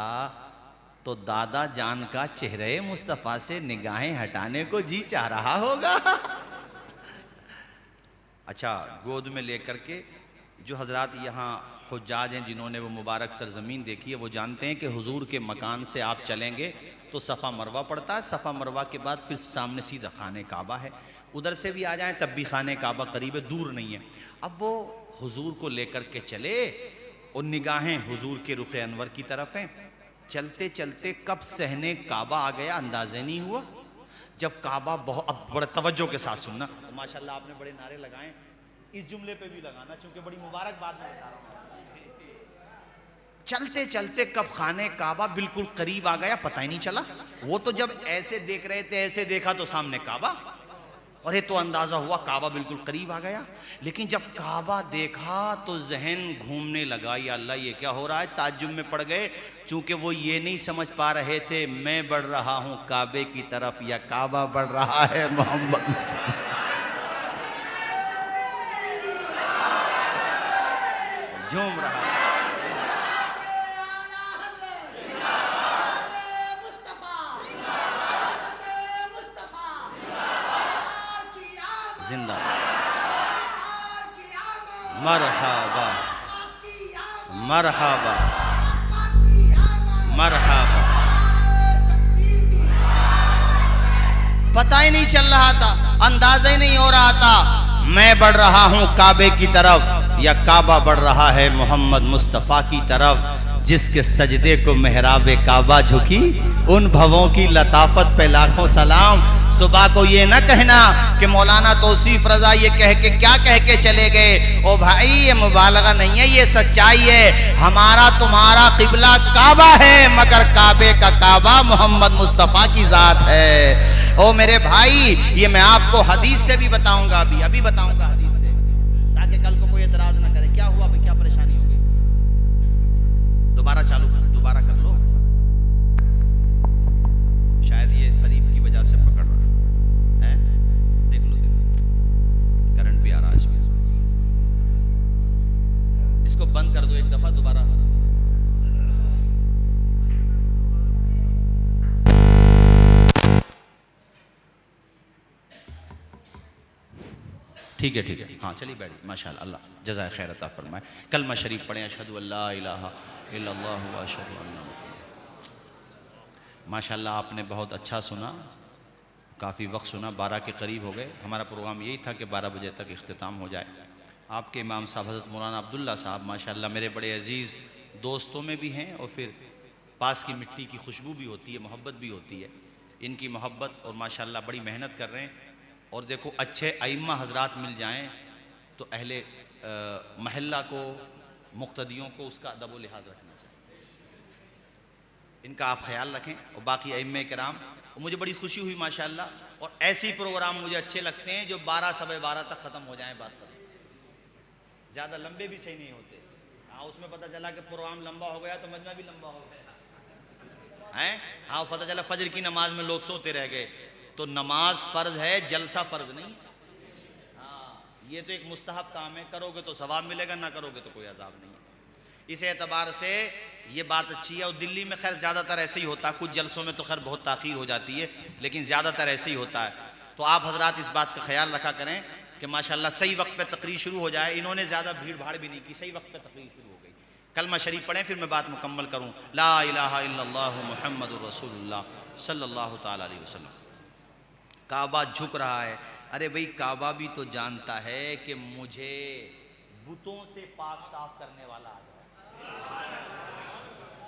तो दादा जान का चेहरे मुस्तफ़ा से निगाहें हटाने को जी चाह रहा होगा। अच्छा, गोद में लेकर के जो हजरात यहाँ हुज्जाज हैं जिन्होंने वो मुबारक सरजमीन देखी है वो जानते हैं कि हुजूर के मकान से आप चलेंगे तो सफ़ा मरवा पड़ता है, सफ़ा मरवा के बाद फिर सामने सीधा खाने काबा है, उधर से भी आ जाएं तब भी खाने काबा करीब है, दूर नहीं है। अब वो हुजूर को लेकर के चले और निगाहें हुजूर के रुख अनवर की तरफ हैं, चलते चलते कब सहने काबा आ गया अंदाज़े नहीं हुआ। जब काबा बहुत, अब बड़े तवज्जो के साथ सुनना, माशाल्लाह आपने बड़े नारे लगाए, इस जुमले पे भी लगाना क्योंकि बड़ी मुबारक बात मैं बता रहा हूँ। चलते चलते कब खाने काबा बिल्कुल करीब आ गया पता ही नहीं चला। वो तो जब ऐसे देख रहे थे ऐसे देखा तो सामने काबा, और ये तो अंदाजा हुआ काबा बिल्कुल करीब आ गया। लेकिन जब काबा देखा तो जहन घूमने लगा, या अल्लाह ये क्या हो रहा है, ताज्जुब में पड़ गए, चूंकि वो ये नहीं समझ पा रहे थे मैं बढ़ रहा हूं काबे की तरफ या काबा बढ़ रहा है मोहम्मद मुस्तफा। झूम रहा है जिंदा, मरहबा मरहबा मरहबा। पता ही नहीं चल रहा था, अंदाजा ही नहीं हो रहा था मैं बढ़ रहा हूं काबे की तरफ या काबा बढ़ रहा है मोहम्मद मुस्तफ़ा की तरफ। जिसके सजदे को मेहराबे काबा झुकी उन भवों की लताफत पे लाखों सलाम। सुबह को ये ना कहना कि मौलाना तौसीफ रजा ये कह के क्या कह के चले गए। ओ भाई ये मुबालगा नहीं है, ये सच्चाई है। हमारा तुम्हारा किबला काबा है मगर काबे का काबा मोहम्मद मुस्तफ़ा की जात है। ओ मेरे भाई ये मैं आपको हदीस से भी बताऊंगा, अभी बताऊंगा हदीस से, ताकि कल को कोई एतराज ना करे। क्या हुआ भाई, क्या परेशानी हो गई? दोबारा चालू कर, दोबारा कर लो, शायद ये करीब की वजह से पकड़ रहा है। देख लो करंट भी आ रहा है इसमें, इसको बंद कर दो एक दफा, दोबारा ठीक है हाँ चलिए बैठिए। माशाअल्लाह, अल्लाह जज़ाए खैर अता फरमाए। कलमा शरीफ पढ़ें, अशहदु अल्ला इलाहा इल्लल्लाह व अशहदु अन्ना मुहम्मद। माशाअल्लाह आपने बहुत अच्छा सुना, काफ़ी वक्त सुना, 12 के करीब हो गए। हमारा प्रोग्राम यही था कि 12 बजे तक इख्तिताम हो जाए। आपके इमाम साहब हज़रत मौलाना अब्दुल्ला साहब माशाअल्लाह मेरे बड़े अजीज़ दोस्तों में भी हैं और फिर पास की मिट्टी की खुशबू भी होती है, मोहब्बत भी होती है। इनकी मोहब्बत और माशाअल्लाह बड़ी मेहनत कर रहे हैं। और देखो अच्छे अइम्मा हजरात मिल जाएं तो अहले महल्ला को, मुक्तदियों को उसका अदब व लिहाज रखना चाहिए। इनका आप ख्याल रखें। और बाकी अइम्मे किराम, मुझे बड़ी खुशी हुई माशाअल्लाह। और ऐसे ही प्रोग्राम मुझे अच्छे लगते हैं जो 12 सवा 12 तक ख़त्म हो जाएं, बात खत्म। ज़्यादा लंबे भी सही नहीं होते। हाँ उसमें पता चला कि प्रोग्राम लंबा हो गया तो मजमा भी लंबा हो गया है। हाँ पता चला फजर की नमाज में लोग सोते रह गए। तो नमाज फ़र्ज है, जलसा फ़र्ज नहीं। हाँ ये तो एक मुस्तहब काम है, करोगे तो सवाब मिलेगा, ना करोगे तो कोई अजाब नहीं है। इस एतबार से ये बात अच्छी है। और दिल्ली में खैर ज़्यादातर ऐसे ही होता है, कुछ जलसों में तो खैर बहुत ताख़ीर हो जाती है, लेकिन ज़्यादातर ऐसे ही होता है। तो आप हजरात इस बात का ख्याल रखा करें कि माशाअल्लाह सही वक्त पे तकरीर शुरू हो जाए। इन्होंने ज़्यादा भीड़ भाड़ भी नहीं की, सही वक्त पे तकरीर शुरू हो गई। कलमा शरीफ पढ़ें फिर मैं बात मुकम्मल करूँ। ला इलाहा इल्लल्लाहु मुहम्मदुर रसूलुल्लाह सल्लल्लाहु ताला अलैहि वसल्लम। काबा झुक रहा है। अरे भाई काबा भी तो जानता है कि मुझे बुतों से पाक साफ करने वाला आ गया।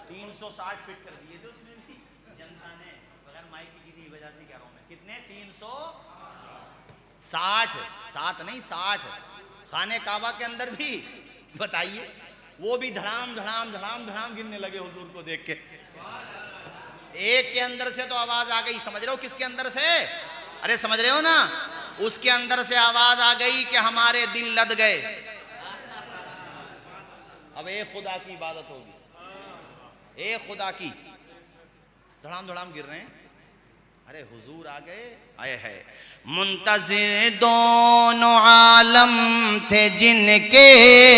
360 फिट कर दिए थे उसमें भी जनता ने, बगैर माइक की किसी वजह से कह रहा हूं मैं। कितने? 360, 7 नहीं 60। खाने काबा के अंदर भी बताइए, वो भी धड़ाम धड़ाम धड़ाम धड़ाम गिरने लगे हुजूर को देख के। एक के अंदर से तो आवाज आ गई, समझ रहे हो किसके अंदर से? अरे समझ रहे हो ना, उसके अंदर से आवाज आ गई कि हमारे दिल लद गए। अब एक खुदा की इबादत होगी, एक खुदा की। धड़ाम धड़ाम गिर रहे हैं। अरे हुजूर आ गए, आए है। मुंतज़िर दोनों आलम थे जिनके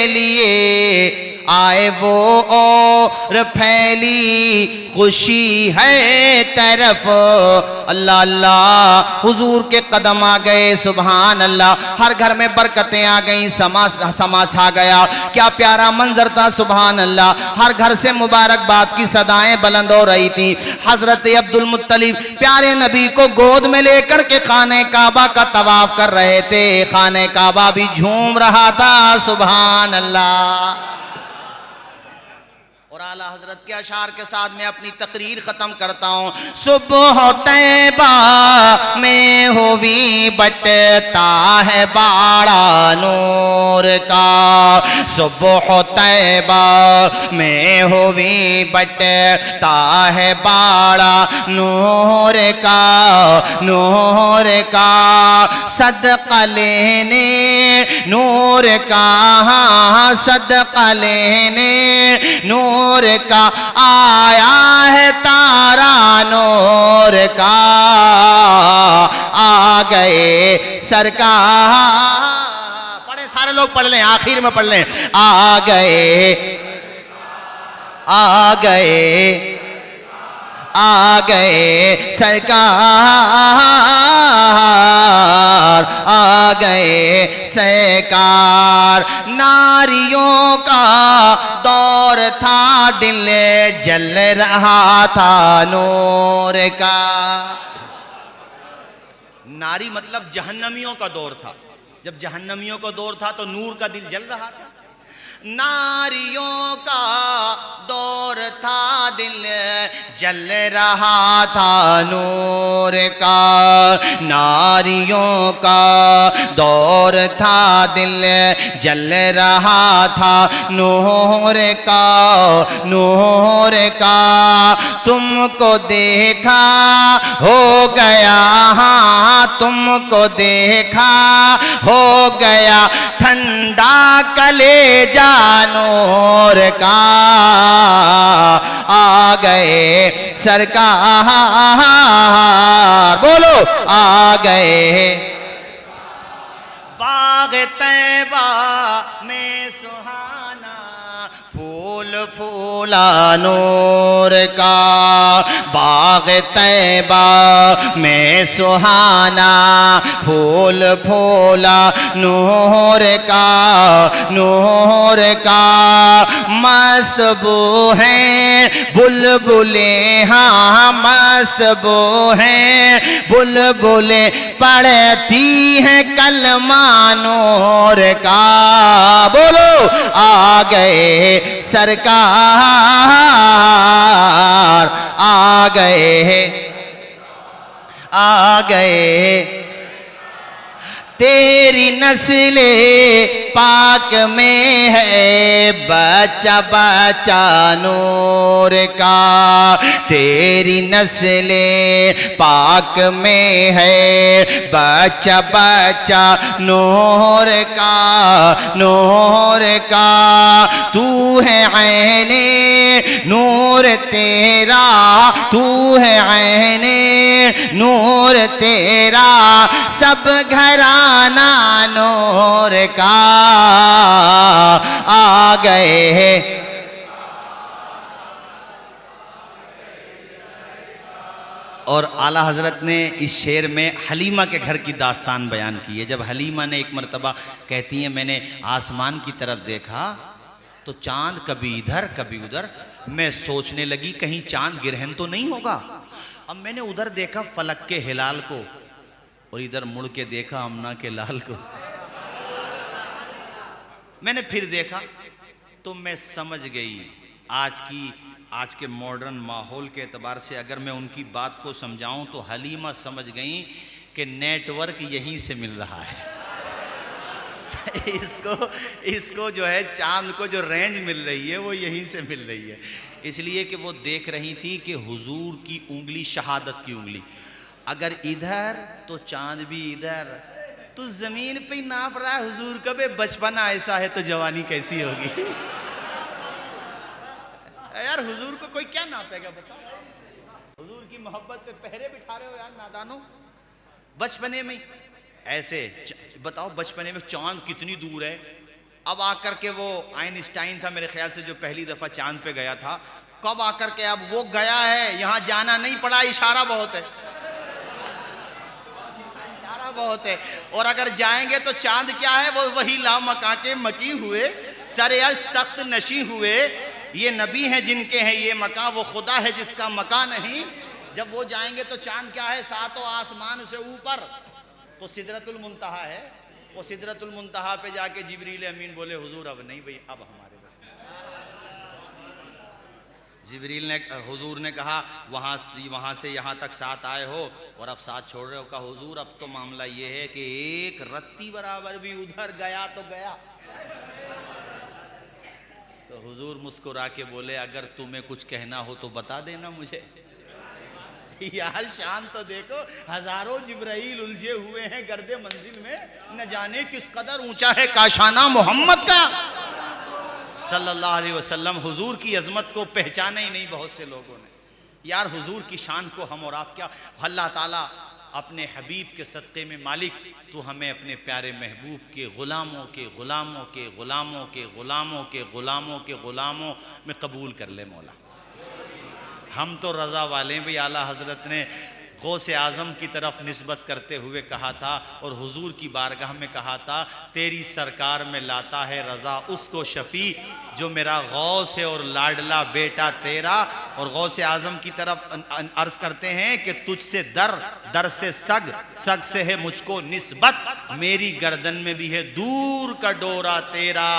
लिए आए वो और फैली खुशी है तरफ। अल्लाह अल्लाह, हुजूर के कदम आ गए, सुभान अल्लाह। हर घर में बरकतें आ गई, समा छा गया। क्या प्यारा मंजर था, सुभान अल्लाह। हर घर से मुबारकबाद की सदाएं बुलंद हो रही थी। हजरत अब्दुल मुत्तलिब प्यारे नबी को गोद में लेकर के खाने काबा का तवाफ कर रहे थे। खाने काबा भी झूम रहा था, सुभान अल्लाह। और आला हजरत के अशार के साथ मैं अपनी तकरीर खत्म करता हूँ। सुबह तैबा में हुई बटता है बाड़ा नूर का, सुबह तैबा में हुई बटता है बाड़ा नूर का, नूर का सदका लेने नूर का, सदका लेने नूर का आया है तारा नूर का। आ गए सरकार, पढ़े सारे लोग पढ़ लें, आखिर में पढ़ लें। आ गए, आ गए, आ गए सरकार, आ गए सरकार। नारियों का दौर था, दिल जल रहा था नूर का। नारी मतलब जहन्नमियों का दौर था। जब जहन्नमियों का दौर था तो नूर का दिल जल रहा था। नारियों का दौर था, दिल जल रहा था नूर का। नारियों का दौर था, दिल जल रहा था नूर का, नूर का। तुमको देखा हो गया, हाँ तुमको देखा हो गया ठंडा कलेजा नूर का। आ गए सरकार, बोलो आ गए। बाग तैबा में सुहाना फूल फूला नूर का, बाग तैबा में सुहाना फूल फूला नूर का, नूर का। मस्त बू हैं बुलबुले, हाँ मस्त बू हैं बुलबुले, पढ़ती हैं कलमा नूर का। बोलो आ गए सरकार, आ गए, आ गए। तेरी नस्ले पाक में है बच्चा बच्चा नूर का। तेरी नस्ले पाक में है बच्चा बच्चा नूर का, नूर का। तू है ऐने नूर तेरा, तू है ऐने नूर तेरा, सब घराना नूर का। आ गए और आला हजरत ने इस शेर में हलीमा के घर की दास्तान बयान की है। जब हलीमा ने एक मर्तबा कहती हैं मैंने आसमान की तरफ देखा तो चांद कभी इधर कभी उधर, मैं सोचने लगी कहीं चांद गिरहन तो नहीं होगा। अब मैंने उधर देखा फलक के हिलाल को और इधर मुड़ के देखा अमना के लाल को। मैंने फिर देखा तो मैं समझ गई आज के मॉडर्न माहौल के एतबार से अगर मैं उनकी बात को समझाऊं तो हलीमा समझ गई कि नेटवर्क यहीं से मिल रहा है। इसको जो है चांद को जो रेंज मिल रही है वो यहीं से मिल रही है। इसलिए कि वो देख रही थी कि हुजूर की उंगली शहादत की उंगली, अगर इधर तो चांद भी इधर, तो जमीन पे ही नाप रहा है हुजूर का। बे बचपना ऐसा है तो जवानी कैसी होगी। यार हुजूर को कोई क्या नापेगा बताओ। हुजूर की मोहब्बत पे पहरे बिठा रहे हो यार नादानो। बचपने में ऐसे बताओ, बचपने में चांद कितनी दूर है। अब आकर के वो आइंस्टाइन था मेरे ख्याल से जो पहली दफा चांद पे गया था, कब आकर के अब वो गया है, यहां जाना नहीं पड़ा, इशारा बहुत है, इशारा बहुत है। और अगर जाएंगे तो चांद क्या है, वो वही लामका के मकी हुए सरे तख्त नशी हुए, ये नबी हैं जिनके हैं ये मका, वो खुदा है जिसका मका नहीं। जब वो जाएंगे तो चांद क्या है, सातों आसमान से ऊपर तो सिदरतुल मुंतहा है। वो सिदरतुल मुंतहा पे जाके जिब्रील अमीन बोले हुजूर अब नहीं भाई, अब हमारे बस। जिब्रील ने, हुजूर ने कहा वहां से यहाँ तक साथ आए हो और अब साथ छोड़ रहे हो। कहा हुजूर अब तो मामला ये है कि एक रत्ती बराबर भी उधर गया तो गया। तो हुजूर मुस्कुरा के बोले अगर तुम्हें कुछ कहना हो तो बता देना मुझे। यार शान तो देखो, हजारों जिब्राइल उलझे हुए हैं गर्दे मंजिल में, न जाने किस कदर ऊंचा है काशाना मोहम्मद का सल्लल्लाहु अलैहि वसल्लम। हुजूर की अजमत को पहचाना ही नहीं बहुत से लोगों ने। यार हुजूर की शान को हम और आप क्या, अल्लाह ताला अपने हबीब के सदक़े में मालिक तू हमें अपने प्यारे महबूब के ग़ुलामों के ग़ुलामों के ग़ुलामों के ग़ुलामों के ग़ुलामों के ग़ुलामों में कबूल कर ले मौला। हम तो रज़ा वाले हैं भाई। आला हज़रत ने गौसे आज़म की तरफ निस्बत करते हुए कहा था और हुजूर की बारगाह में कहा था, तेरी सरकार में लाता है रज़ा उसको शफ़ी जो मेरा गौस है और लाडला बेटा तेरा। और गौसे आज़म की तरफ अर्ज़ करते हैं कि तुझसे दर, दर से सग, सग से है मुझको निस्बत, मेरी गर्दन में भी है दूर का डोरा तेरा।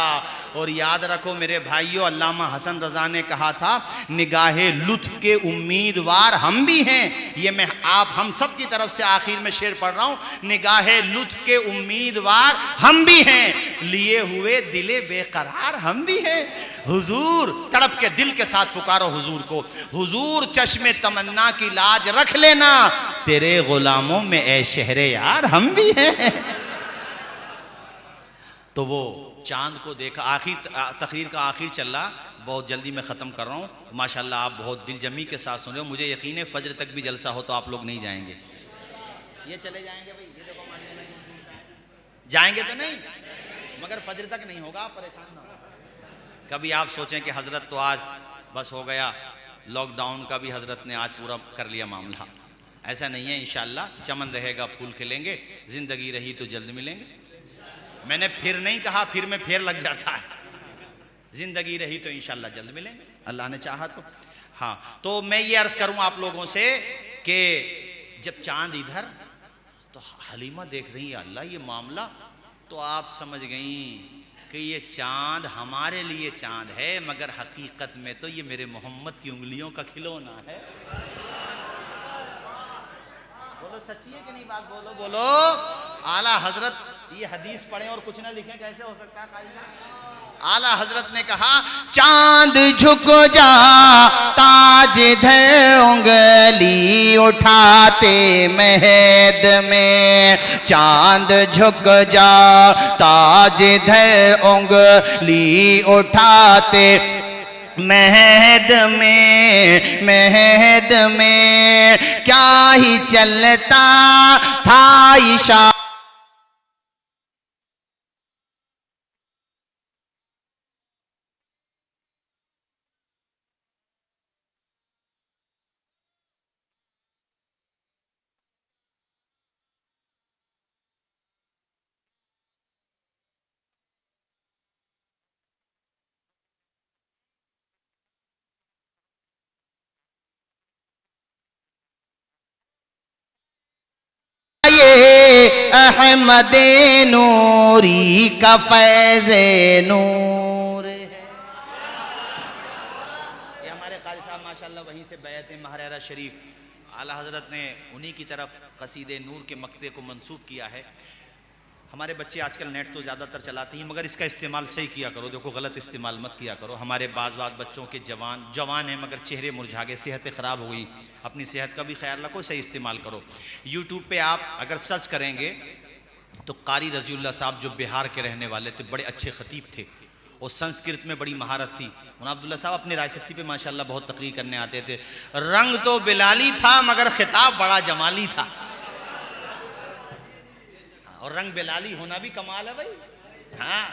और याद रखो मेरे भाइयों, अल्लामा हसन रज़ा ने कहा था निगाहे लुत्फ के उम्मीदवार हम भी हैं। ये मैं आप हम सब की तरफ से आखिर में शेर पढ़ रहा हूं, निगाहे लुत्फ के उम्मीदवार हम भी हैं, लिए हुए दिले बेकरार हम भी हैं। हुजूर तड़प के दिल के साथ पुकारो हुजूर को, हुजूर चश्मे तमन्ना की लाज रख लेना, तेरे गुलामों में ए शहरे यार हम भी हैं। तो वो चांद को देखा। आखिर तकरीर का आखिर चल रहा, बहुत जल्दी मैं ख़त्म कर रहा हूँ। माशाल्लाह आप बहुत दिलजमी के साथ सुन रहे हो। मुझे यकीन है फजर तक भी जलसा हो तो आप लोग नहीं जाएंगे। ये चले जाएंगे भाई, ये देखो जाएंगे तो नहीं, मगर फजर तक नहीं होगा, आप परेशान ना हो। कभी आप सोचें कि हजरत तो आज बस हो गया, लॉकडाउन का भी हजरत ने आज पूरा कर लिया मामला। ऐसा नहीं है, इंशाअल्लाह चमन रहेगा, फूल खिलेंगे, जिंदगी रही तो जल्द मिलेंगे। मैंने फिर नहीं कहा, फिर में फेर लग जाता है। जिंदगी रही तो इंशाअल्लाह जल्द मिलेंगे, अल्लाह ने चाहा तो। हाँ, तो मैं ये अर्ज करूं आप लोगों से कि जब चांद इधर तो हलीमा देख रही है, अल्लाह ये मामला, तो आप समझ गई कि ये चांद हमारे लिए चांद है, मगर हकीकत में तो ये मेरे मोहम्मद की उंगलियों का खिलौना है। बोलो सच्ची है कि नहीं बात, बोलो बोलो। आला हजरत ये हदीस पढ़े और कुछ ना लिखें, कैसे हो सकता है कारी साहब। आला हजरत ने कहा चांद झुक जा ताज धर उंगली उठाते महद में, चांद झुक जा ताज धर उंगली उठाते महद में, महद में क्या ही चलता था इशारा। अहमद नूरी का फैज़ नूर है। ये हमारे कारी साहब माशाल्लाह वहीं से बैत महरारा शरीफ, आला हजरत ने उन्हीं की तरफ कसीदे नूर के मकते को मंसूब किया है। हमारे बच्चे आजकल नेट तो ज़्यादातर चलाते हैं, मगर इसका इस्तेमाल सही किया करो। देखो गलत इस्तेमाल मत किया करो। हमारे बाज़ बच्चों के जवान हैं मगर चेहरे मुरझा गए, सेहतें ख़राब हो गई। अपनी सेहत का भी ख्याल रखो, सही इस्तेमाल करो। यूट्यूब पे आप अगर सर्च करेंगे तो कारी रज़ीउल्लाह साहब जो बिहार के रहने वाले थे, बड़े अच्छे ख़तीब थे, और संस्कृत में बड़ी महारत थी। मौलाना अब्दुल्ला साहब अपनी रायशक्ति पे माशाल्लाह बहुत तकरीर करने आते थे। रंग तो बिलाली था मगर खिताब बड़ा जमाली था। और रंग बिलाली होना भी कमाल है भाई। हाँ,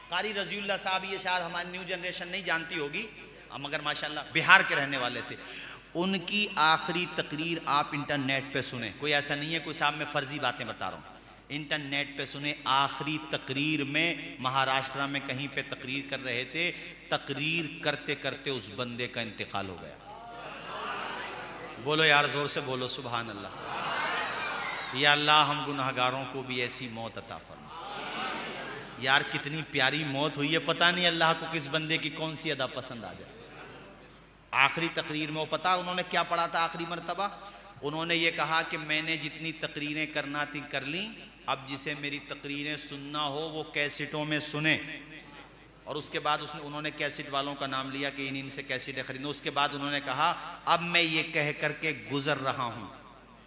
कारी रजीउल्लाह साहब, ये शायद हमारी न्यू जनरेशन नहीं जानती होगी मगर माशाल्लाह बिहार के रहने वाले थे। उनकी आखिरी तकरीर आप इंटरनेट पे सुने, कोई ऐसा नहीं है कोई साहब मैं फर्जी बातें बता रहा हूँ, इंटरनेट पे सुने। आखिरी तकरीर में महाराष्ट्र में कहीं पे तकरीर कर रहे थे, तकरीर करते करते उस बंदे का इंतकाल हो गया। बोलो यार, जोर से बोलो सुभान अल्लाह। या अल्लाह हम गुनहगारों को भी ऐसी मौत अता फरमा। यार कितनी प्यारी मौत हुई है, पता नहीं अल्लाह को किस बंदे की कौन सी अदा पसंद आ जाए। आखिरी तकरीर में वो पता उन्होंने क्या पढ़ा था आखिरी मर्तबा? उन्होंने ये कहा कि मैंने जितनी तकरीरें करना थी कर ली, अब जिसे मेरी तकरीरें सुनना हो वो कैसेटों में सुने। और उसके बाद उन्होंने कैसेट वालों का नाम लिया कि इनसे कैसेटें खरीदो। उसके बाद उन्होंने कहा अब मैं ये कह करके गुजर रहा हूँ।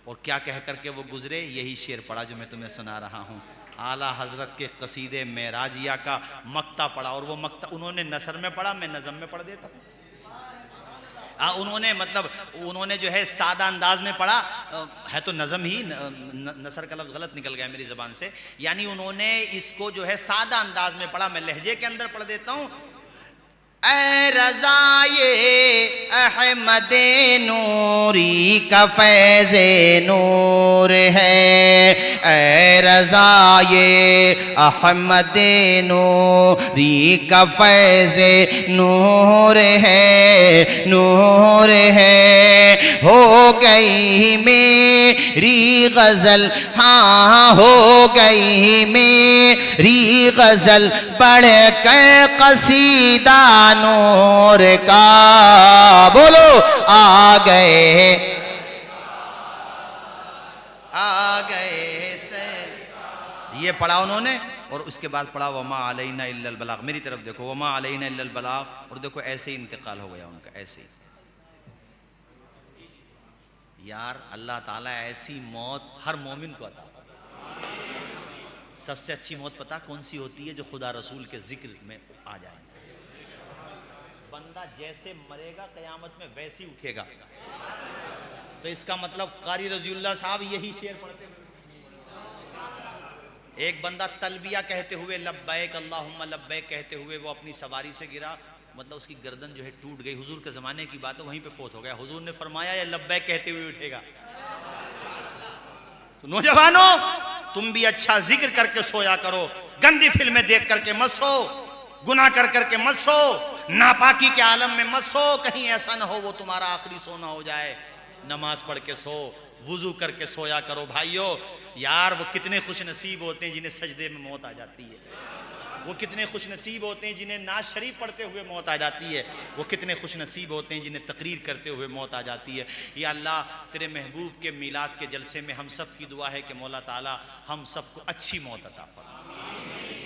और क्या कह करके वो गुजरे? यही शेर पढ़ा जो मैं तुम्हें सुना रहा हूँ। आला हजरत के कसीदे मेराजिया का मक्ता पढ़ा, और वो मक्ता उन्होंने नसर में पढ़ा, मैं नज़म में पढ़ देता हूँ। उन्होंने जो है सादा अंदाज में पढ़ा, है तो नज़म ही, नसर का लफ्ज़ गलत निकल गया मेरी ज़बान से, यानी उन्होंने इसको जो है सादा अंदाज में पढ़ा, मैं लहजे के अंदर पढ़ देता हूँ। ऐ रज़ाए अहमदे नूरी का फैज़े नूर है, ऐ रज़ाए अहमदे नूरी का फैज़े नूर है, नूर है। हो गई मेरी गज़ल, हाँ हो गई मेरी गज़ल, पढ़ कर कसीदा नूर का। बोलो आ गए से। ये पढ़ा उन्होंने, और उसके बाद पढ़ा वमा अलैना इल्लल बलाग। मेरी तरफ देखो, वमा अलैना इल्लल बलाग, और देखो ऐसे ही इंतकाल हो गया उनका, ऐसे ही। यार अल्लाह ताला ऐसी मौत हर मोमिन को अता। सबसे अच्छी मौत पता कौन सी होती है? जो खुदा रसूल के जिक्र में आ जाए। बंदा जैसे मरेगा क़यामत में वैसे ही उठेगा। तो इसका मतलब कारी रज़ियुल्लाह साहब यही शेर पढ़ते हुए, एक बंदा तलबिया कहते हुए लब्बैक अल्लाहुम्मा लब्बैक कहते हुए वो अपनी सवारी से गिरा, मतलब उसकी गर्दन जो है टूट गई। हुजूर के ज़माने की बात है, वहीं पे फोत हो गया। हुजूर ने फरमाया ये लब्बैक कहते हुए उठेगा। तो नौजवानों, तुम भी अच्छा जिक्र करके सोया करो, गंदी फिल्में देख करके मत सो, गुनाह कर करके मत सो, नापाकी के आलम में मत सो। कहीं ऐसा ना हो वो तुम्हारा आखिरी सोना हो जाए। नमाज पढ़ के सो, वुजू करके सोया करो भाइयों। यार वो कितने खुश नसीब होते हैं जिन्हें सजदे में मौत आ जाती है। वो कितने खुश नसीब होते हैं जिन्हें नाज शरीफ पढ़ते हुए मौत आ जाती है। वो कितने खुश नसीब होते हैं जिन्हें तकरीर करते हुए मौत आ जाती है। या अल्लाह, तेरे महबूब के मीलाद के जलसे में हम सब की दुआ है कि मौला ताला हम सबको अच्छी मौत अता फरमा।